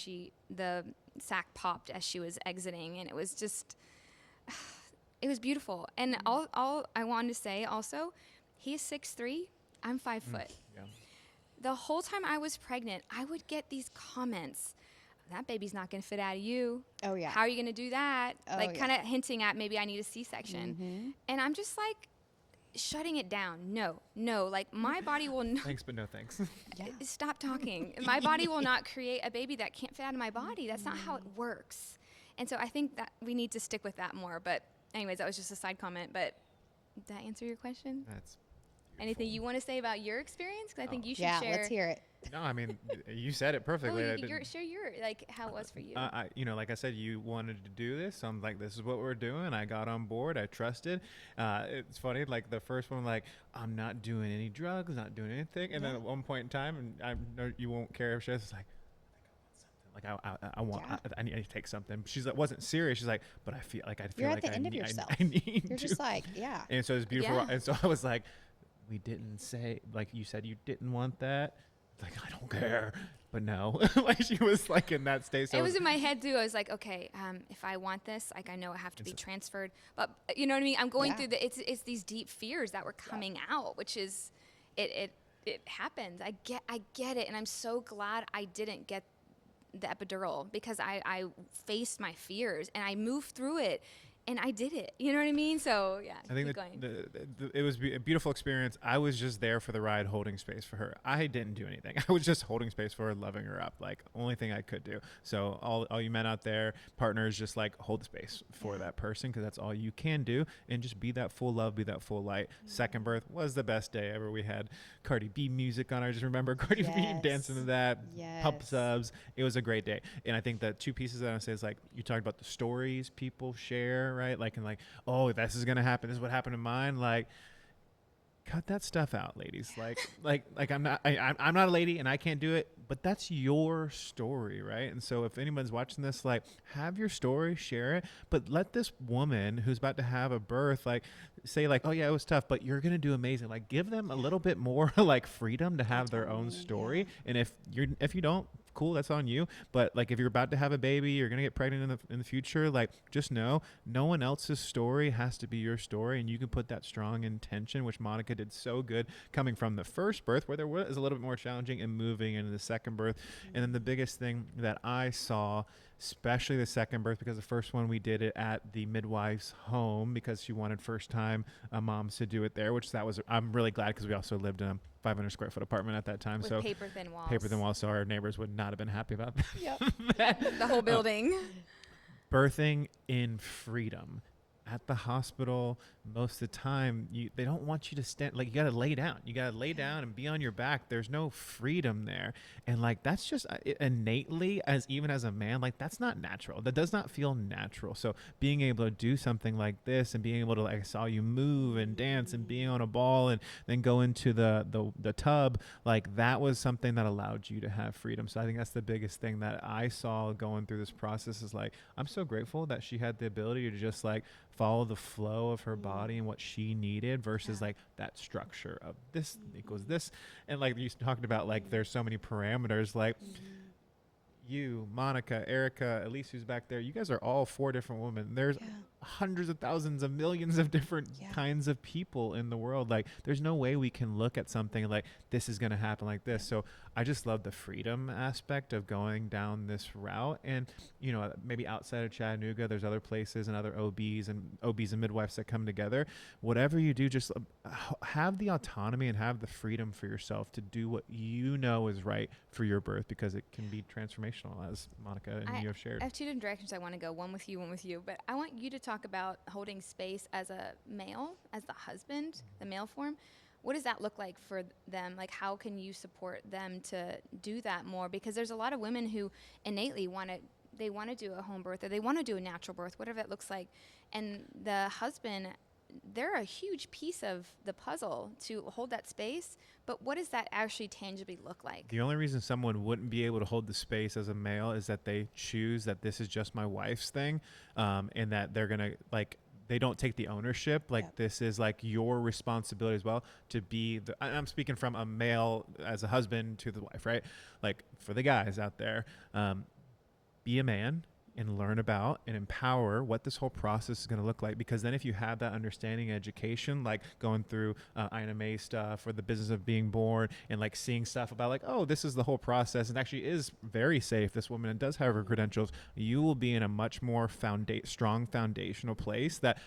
the sack popped as she was exiting, and it was just, it was beautiful. And all I wanted to say also, he's 6'3", I'm 5 foot. Yeah. The whole time I was pregnant, I would get these comments, that baby's not going to fit out of you. Oh, yeah. How are you going to do that? Oh, like kind of hinting at maybe I need a C-section. And I'm just like, shutting it down. No, like my body will not. Thanks, but no thanks. Stop talking. My body will not create a baby that can't fit out of my body. That's not how it works. And so I think that we need to stick with that more. But anyways, that was just a side comment. But did that answer your question? That's Anything you want to say about your experience? Because I think you should Yeah, share. let's hear it. No, I mean, you said it perfectly. Share your, like, how it was for you. Like I said, you wanted to do this. So I'm like, this is what we're doing. I got on board. I trusted. It's funny. Like the first one, like, I'm not doing any drugs, not doing anything. And then at one point in time, and I know you won't care if she's like, I want, I need to take something. She's like, wasn't serious. She's like, but I feel like You're like at the end of need, yourself. I need You're to. just like, yeah. And so it's beautiful. Yeah. And so I was like, we didn't say, like you said, you didn't want that. Like, I don't care. But no, like she was like in that state. So it was in my head too. I was like, okay, if I want this, like I know I have to be transferred. But you know what I mean? I'm going through it's these deep fears that were coming out, which is, it happens. I get it. And I'm so glad I didn't get the epidural because I faced my fears and I moved through it. And I did it. You know what I mean? So, yeah. I think it was a beautiful experience. I was just there for the ride, holding space for her. I didn't do anything. I was just holding space for her, loving her up. Like, only thing I could do. So, all you men out there, partners, just like hold the space for that person because that's all you can do. And just be that full love, be that full light. Second birth was the best day ever. We had Cardi B music on. I just remember Cardi B dancing to that. Pump subs. It was a great day. And I think the two pieces that I say is like, you talked about the stories people share, right? Like, and like, oh, this is gonna happen. This is what happened to mine. Like, cut that stuff out, ladies. Like I'm not a lady and I can't do it, but that's your story, right? And so if anyone's watching this, like, have your story, share it, but let this woman who's about to have a birth, like, say like, oh yeah, it was tough, but you're gonna do amazing. Like, give them a little bit more like freedom to have their own story. And if you don't, cool, that's on you. But like, if you're about to have a baby, you're gonna get pregnant in the future, like, just know no one else's story has to be your story, and you can put that strong intention, which Monica did so good, coming from the first birth where there was a little bit more challenging and moving into the second birth. And then the biggest thing that I saw, especially the second birth, because the first one we did it at the midwife's home because she wanted first time moms to do it there, which I'm really glad because we also lived in a 500 square foot apartment at that time. With so paper thin walls. So our neighbors would not have been happy about The whole building. Birthing in freedom. At the hospital, most of the time, they don't want you to stand. Like, you got to lay down. You got to lay down and be on your back. There's no freedom there. And like, that's just innately, even as a man, like, that's not natural. That does not feel natural. So being able to do something like this and being able to, like, I saw you move and dance and being on a ball and then go into the tub, like, that was something that allowed you to have freedom. So I think that's the biggest thing that I saw going through this process is like, I'm so grateful that she had the ability to just like follow the flow of her body and what she needed versus like that structure of this equals this. And like you talked about, like, there's so many parameters, like you, Monica, Erica, Elise, who's back there, you guys are all 4 different women. There's hundreds of thousands of millions of different kinds of people in the world. Like, there's no way we can look at something like this is going to happen like this. So I just love the freedom aspect of going down this route. And, you know, maybe outside of Chattanooga, there's other places and other OBs and midwives that come together. Whatever you do, just have the autonomy and have the freedom for yourself to do what you know is right for your birth, because it can be transformational, as Monica and you have shared. I have 2 different directions I want to go, one with you, but I want you to talk about holding space as a male, as the husband, the male form. What does that look like for them? Like, how can you support them to do that more? Because there's a lot of women who innately want to do a home birth, or they want to do a natural birth, whatever that looks like. And the husband, they're a huge piece of the puzzle to hold that space. But what does that actually tangibly look like? The only reason someone wouldn't be able to hold the space as a male is that they choose that this is just my wife's thing, and that they're going to, like, they don't take the ownership. Like, this is like your responsibility as well to be I'm speaking from a male as a husband to the wife, right? Like, for the guys out there, be a man and learn about and empower what this whole process is going to look like. Because then if you have that understanding and education, like going through Ina May stuff or the business of being born, and like seeing stuff about like, oh, this is the whole process and actually is very safe, this woman, and does have her credentials, you will be in a much more strong foundational place that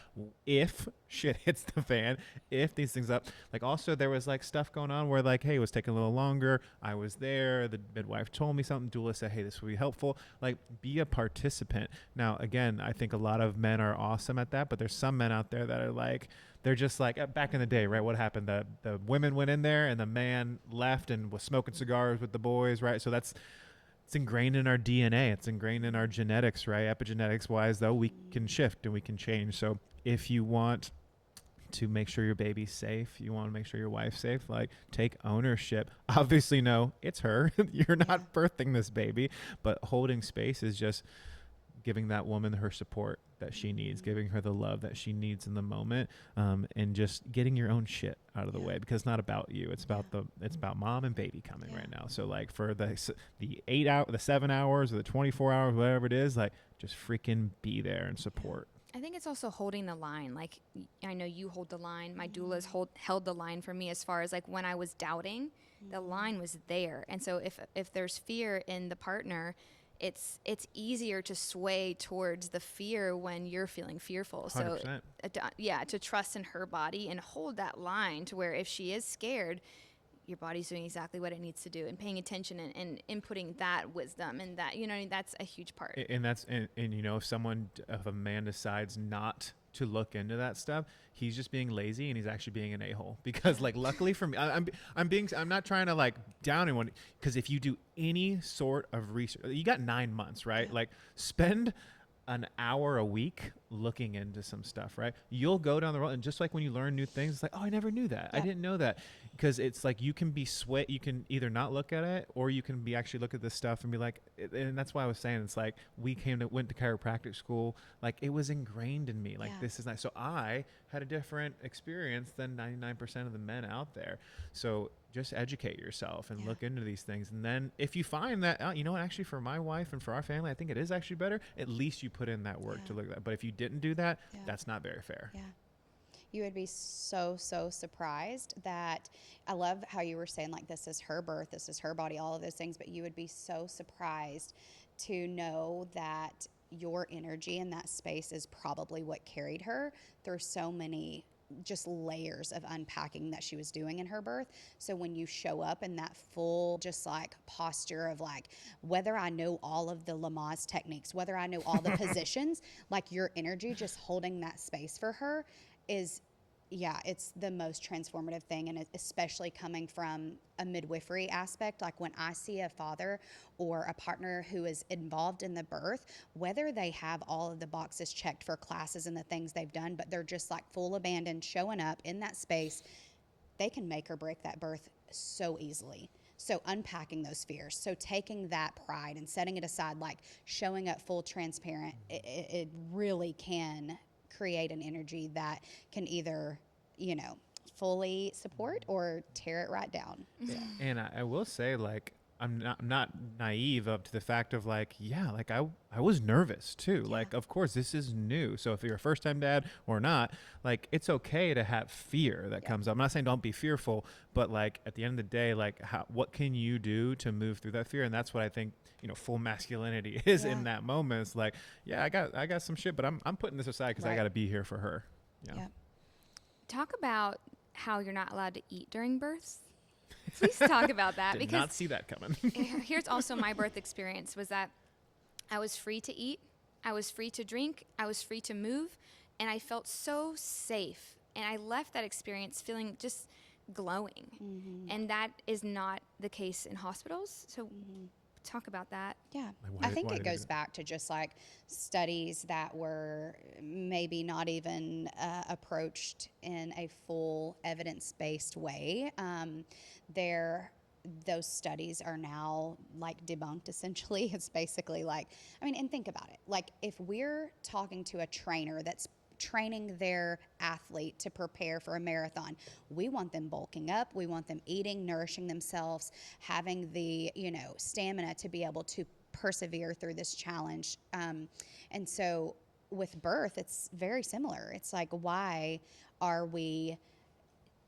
if shit hits the fan, if these things up, like also there was like stuff going on where like, hey, it was taking a little longer. I was there. The midwife told me something. Doula said, hey, this would be helpful. Like, be a participant. Now, again, I think a lot of men are awesome at that, but there's some men out there that are like, they're just like, back in the day, right? What happened? The women went in there and the man left and was smoking cigars with the boys, right? So it's ingrained in our DNA. It's ingrained in our genetics, right? Epigenetics wise, though, we can shift and we can change. So if you want to make sure your baby's safe, you want to make sure your wife's safe, like, take ownership. Obviously, no, it's her. You're not birthing this baby, but holding space is just giving that woman her support that she needs, giving her the love that she needs in the moment, and just getting your own shit out of the way, because it's not about you. It's about it's about mom and baby coming right now. So like for the 7 hours or the 24 hours, whatever it is, like, just freaking be there and support. I think it's also holding the line. Like, I know you hold the line. My doulas held the line for me as far as like when I was doubting, the line was there. And so if there's fear in the partner, it's easier to sway towards the fear when you're feeling fearful. 100%. So to trust in her body and hold that line to where if she is scared, your body's doing exactly what it needs to do, and paying attention and inputting that wisdom, and that, you know, that's a huge part. And that's, and you know, if a man decides not to look into that stuff, he's just being lazy and he's actually being an a-hole. Because like, luckily for me, I'm not trying to like down anyone, because if you do any sort of research, you got 9 months, right? Yeah. Like, spend an hour a week looking into some stuff, right? You'll go down the road, and just like when you learn new things, it's like, oh, I never knew that. I didn't know that. Because it's like, you can be you can either not look at it, or you can be actually look at this stuff and be like, and that's why I was saying, it's like, went to chiropractic school, like, it was ingrained in me, like, this is nice. So I had a different experience than 99% of the men out there. So just educate yourself and look into these things. And then if you find that, you know what, actually for my wife and for our family, I think it is actually better, at least you put in that work to look at that. But if you didn't do that, that's not very fair. Yeah. You would be so surprised that, I love how you were saying, like, this is her birth, this is her body, all of those things, but you would be so surprised to know that your energy in that space is probably what carried her through so many just layers of unpacking that she was doing in her birth. So when you show up in that full, just like, posture of like, whether I know all of the Lamaze techniques, whether I know all the positions, like, your energy just holding that space for her is, it's the most transformative thing. And especially coming from a midwifery aspect, like, when I see a father or a partner who is involved in the birth, whether they have all of the boxes checked for classes and the things they've done, but they're just like full abandon, showing up in that space, they can make or break that birth so easily. So unpacking those fears, so taking that pride and setting it aside, like showing up full transparent, it really can create an energy that can either, fully support or tear it right down. So. And I will say, like, I'm not naive up to the fact of like, I was nervous too. Yeah. Like, of course, this is new. So if you're a first time dad or not, like, it's okay to have fear that comes up. I'm not saying don't be fearful, but like, at the end of the day, like, what can you do to move through that fear? And that's what I think, full masculinity is in that moment. It's like, I got some shit, but I'm putting this aside because I got to be here for her. Yeah. Talk about how you're not allowed to eat during births. Please talk about that. Did not see that coming. Here's also my birth experience, was that I was free to eat, I was free to drink, I was free to move, and I felt so safe. And I left that experience feeling just glowing. Mm-hmm. And that is not the case in hospitals. So talk about that. Yeah. I think it goes back to just like studies that were maybe not even approached in a full evidence-based way. Those studies are now like debunked, essentially. It's basically like, and think about it. Like, if we're talking to a trainer that's training their athlete to prepare for a marathon, we want them bulking up, we want them eating, nourishing themselves, having the stamina to be able to persevere through this challenge. And so with birth, it's very similar. It's like, why are we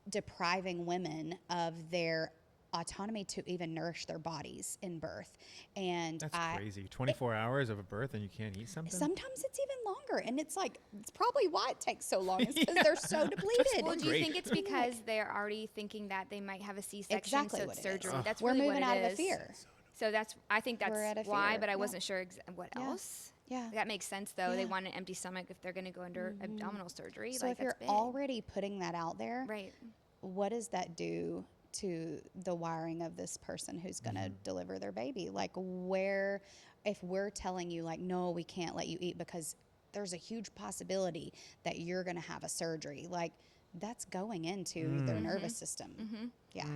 depriving women of their autonomy to even nourish their bodies in birth. And That's crazy. 24 hours of a birth and you can't eat something? sometimes it's even longer. And it's like, it's probably why it takes so long, is because they're so depleted. Well, do you Great. think it's because they're already thinking that they might have a C-section, Exactly so what it's it is. surgery? That's We're really moving what it out of a is. fear. So I think We're out that's of why, fear. but I Yeah. wasn't sure what Yeah. else. Yeah. That makes sense, though. They Yeah. want an empty stomach if they're going to go under abdominal surgery. So like, if you're that's big. already putting that out there, Right. what does that do to the wiring of this person who's going to deliver their baby? Like, if we're telling you, like, no, we can't let you eat because there's a huge possibility that you're going to have a surgery, like, that's going into their nervous system. Yeah.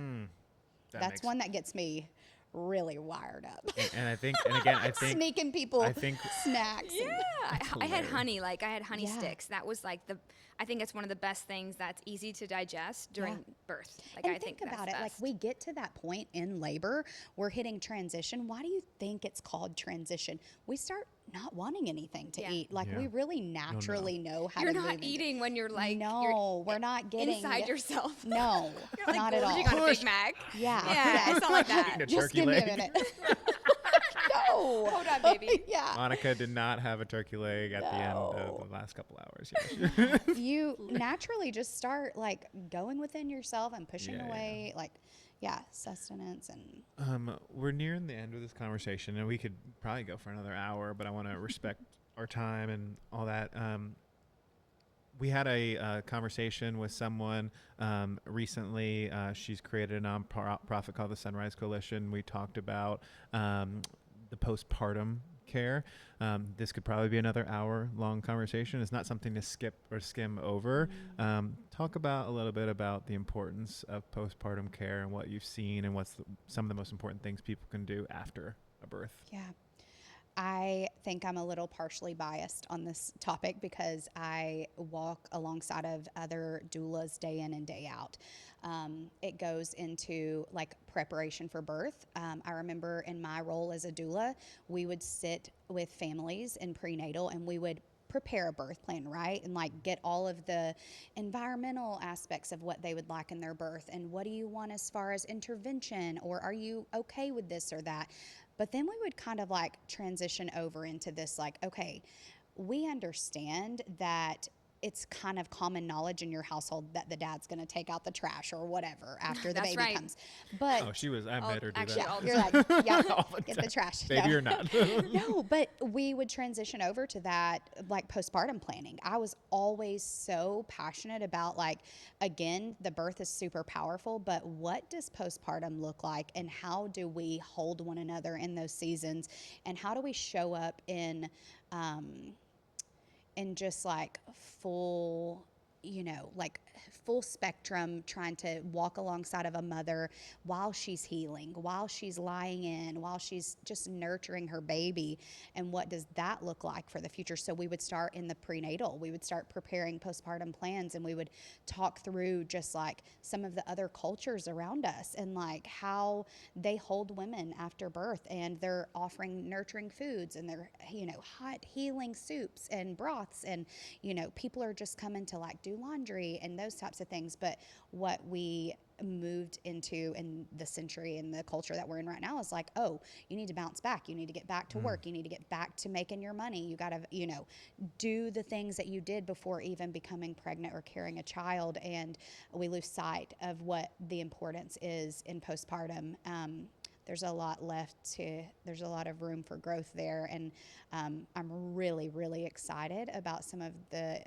That's makes- one that gets me really wired up. And I think, and again, I think, Sneaking people I think snacks. Yeah, I had hilarious. honey. Like I had honey Yeah. sticks. That was like I think it's one of the best things that's easy to digest during birth. Like And I think about that's it, like best. we get to that point in labor, we're hitting transition. Why do you think it's called transition? We start not wanting anything to Yeah. eat. Like Yeah. we really naturally know how You're to not move eating when you're like No, we're not getting inside yourself. No, You're like not at all. gorging on a Push. Big Mac. Yeah. Yeah, it's not like that. Eating a Just turkey give me leg. a minute. No. Hold on, baby. Yeah. Monica did not have a turkey leg at the end No. of the last couple hours. Yes. You naturally just start like going within yourself and pushing Yeah, yeah. away like sustenance and We're nearing the end of this conversation, and we could probably go for another hour, but I want to respect our time and all that. We had a conversation with someone recently. She's created a nonprofit called the Sunrise Coalition. We talked about the postpartum care. This could probably be another hour-long conversation. It's not something to skip or skim over. Talk about a little bit about the importance of postpartum care and what you've seen and what's some of the most important things people can do after a birth. Yeah. I think I'm a little partially biased on this topic because I walk alongside of other doulas day in and day out. It goes into like preparation for birth. I remember in my role as a doula, we would sit with families in prenatal and we would prepare a birth plan, right? And like get all of the environmental aspects of what they would like in their birth and what do you want as far as intervention, or are you okay with this or that? But then we would kind of like transition over into this like, okay, we understand that it's kind of common knowledge in your household that the dad's going to take out the trash or whatever after the That's baby right. comes. But I made her do actually, that. all the you're like, yeah, All the get the time. trash. Baby No. or not. No, but we would transition over to that like postpartum planning. I was always so passionate about like, again, the birth is super powerful, but what does postpartum look like and how do we hold one another in those seasons and how do we show up in just like full, like full spectrum, trying to walk alongside of a mother while she's healing, while she's lying in, while she's just nurturing her baby. And what does that look like for the future? So we would start in the prenatal. We would start preparing postpartum plans and we would talk through just like some of the other cultures around us and like how they hold women after birth and they're offering nurturing foods and they're, hot healing soups and broths and, people are just coming to like do laundry and those types of things. But what we moved into in the century and the culture that we're in right now is like, oh, you need to bounce back. You need to get back to work. You need to get back to making your money. You got to, do the things that you did before even becoming pregnant or carrying a child. And we lose sight of what the importance is in postpartum. There's a lot there's a lot of room for growth there. And I'm really, really excited about some of the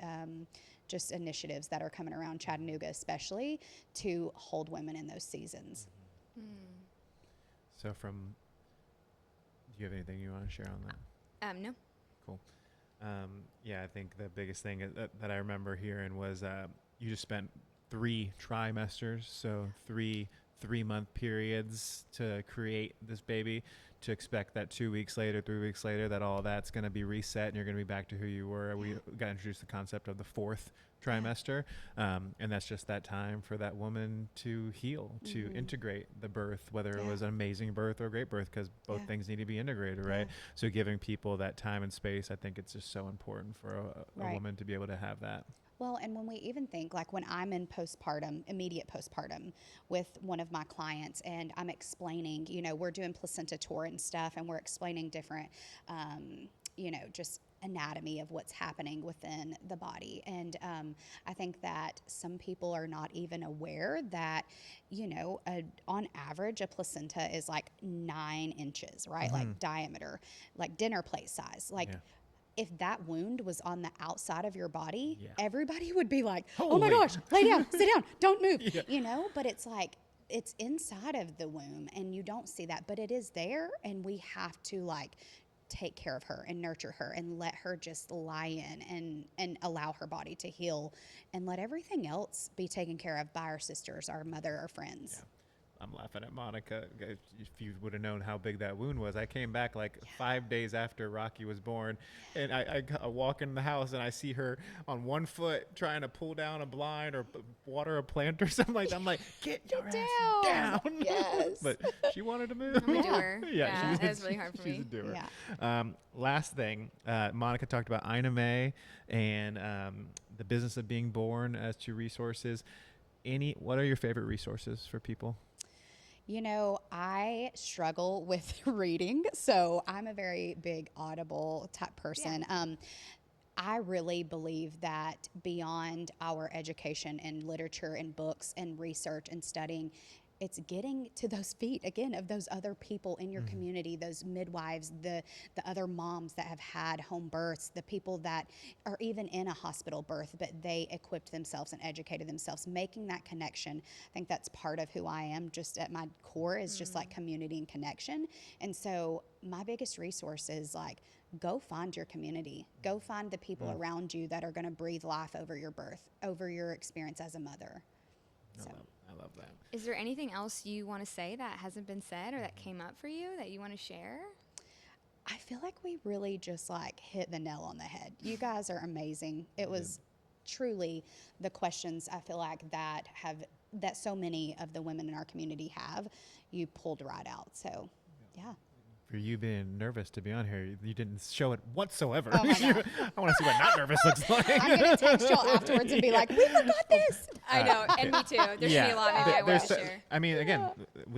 just initiatives that are coming around Chattanooga, especially to hold women in those seasons. So do you have anything you want to share on that? No. Cool. I think the biggest thing that I remember hearing was you just spent 3 trimesters, so 3-month periods to create this baby, to expect that 2 weeks later, 3 weeks later, that all that's going to be reset and you're going to be back to who you were. We got introduced to the concept of the 4th trimester. And that's just that time for that woman to heal, to integrate the birth, whether it was an amazing birth or a great birth, because both things need to be integrated, right? So giving people that time and space, I think it's just so important for a woman to be able to have that. Well, and when we even think, like when I'm in postpartum, immediate postpartum with one of my clients, and I'm explaining, we're doing placenta tour and stuff, and we're explaining different, just anatomy of what's happening within the body. And I think that some people are not even aware that, on average, a placenta is like 9 inches, right? Like diameter, like dinner plate size. Like, if that wound was on the outside of your body, everybody would be like, oh my gosh, lay down, sit down, don't move, but it's like, it's inside of the womb and you don't see that, but it is there. And we have to like take care of her and nurture her and let her just lie in and allow her body to heal and let everything else be taken care of by our sisters, our mother, our friends. Yeah. I'm laughing at Monica. If you would have known how big that wound was, I came back like 5 days after Rocky was born, and I walk in the house and I see her on one foot trying to pull down a blind or water a plant or something like that. I'm like, get your ass down. Yes. But she wanted to move. I'm a doer. Yeah, that was really hard for me. She's a doer. Yeah. Last thing, Monica talked about Ina May and the business of being born as 2 resources. What are your favorite resources for people? I struggle with reading, so I'm a very big Audible type person. Yeah. I really believe that beyond our education and literature and books and research and studying, it's getting to those feet again of those other people in your community, those midwives, the other moms that have had home births, the people that are even in a hospital birth, but they equipped themselves and educated themselves, making that connection. I think that's part of who I am just at my core is just like community and connection. And so my biggest resource is like, go find your community, go find the people around you that are going to breathe life over your birth, over your experience as a mother. I love that. Is there anything else you want to say that hasn't been said or that came up for you that you want to share? I feel like we really just like hit the nail on the head. You guys are amazing. It was truly the questions I feel like that so many of the women in our community have, you pulled right out. So, yeah. For you being nervous to be on here, you didn't show it whatsoever. Oh my God. I want to see what not nervous looks like. I'm going to text y'all afterwards and be like, we forgot this. I know, and me too. There's going to be a lot maybe I want to share. I mean, again,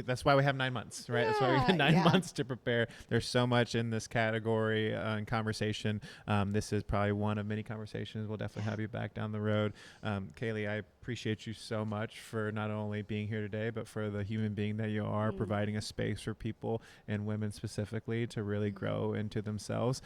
that's why we have 9 months, right? That's why we have 9 months to prepare. There's so much in this category and conversation. This is probably one of many conversations. We'll definitely have you back down the road. Cayleigh, I appreciate you so much for not only being here today, but for the human being that you are, providing a space for people and women specifically to really grow into themselves.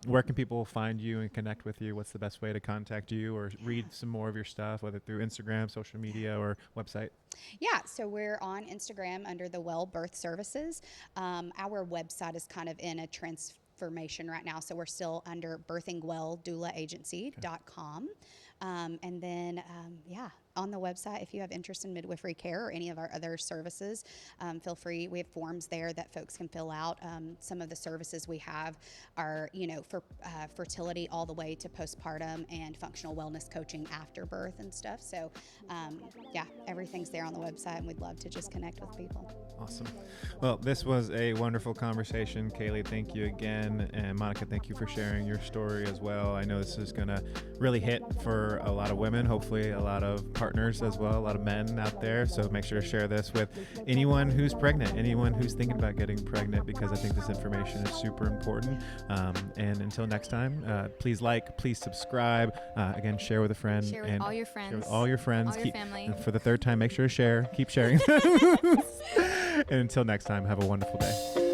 Where can people find you and connect with you? What's the best way to contact you or read some more of your stuff, whether through Instagram, social media, or website? Yeah, so we're on Instagram under the Well Birth Services. Our website is kind of in a transformation right now, so we're still under birthingwelldoulaagency.com. And then, on the website, if you have interest in midwifery care or any of our other services, feel free. We have forms there that folks can fill out. Some of the services we have are, for fertility all the way to postpartum and functional wellness coaching after birth and stuff. So, everything's there on the website, and we'd love to just connect with people. Awesome. Well, this was a wonderful conversation. Cayleigh, thank you again. And Monica, thank you for sharing your story as well. I know this is going to really hit for a lot of women, hopefully a lot of partners as well, a lot of men out there. So make sure to share this with anyone who's pregnant, anyone who's thinking about getting pregnant, because I think this information is super important. And until next time, please please subscribe. Again, share with a friend. Share with all your friends. Share with all your friends. All your family. And for the 3rd time, make sure to share. Keep sharing. And until next time, have a wonderful day.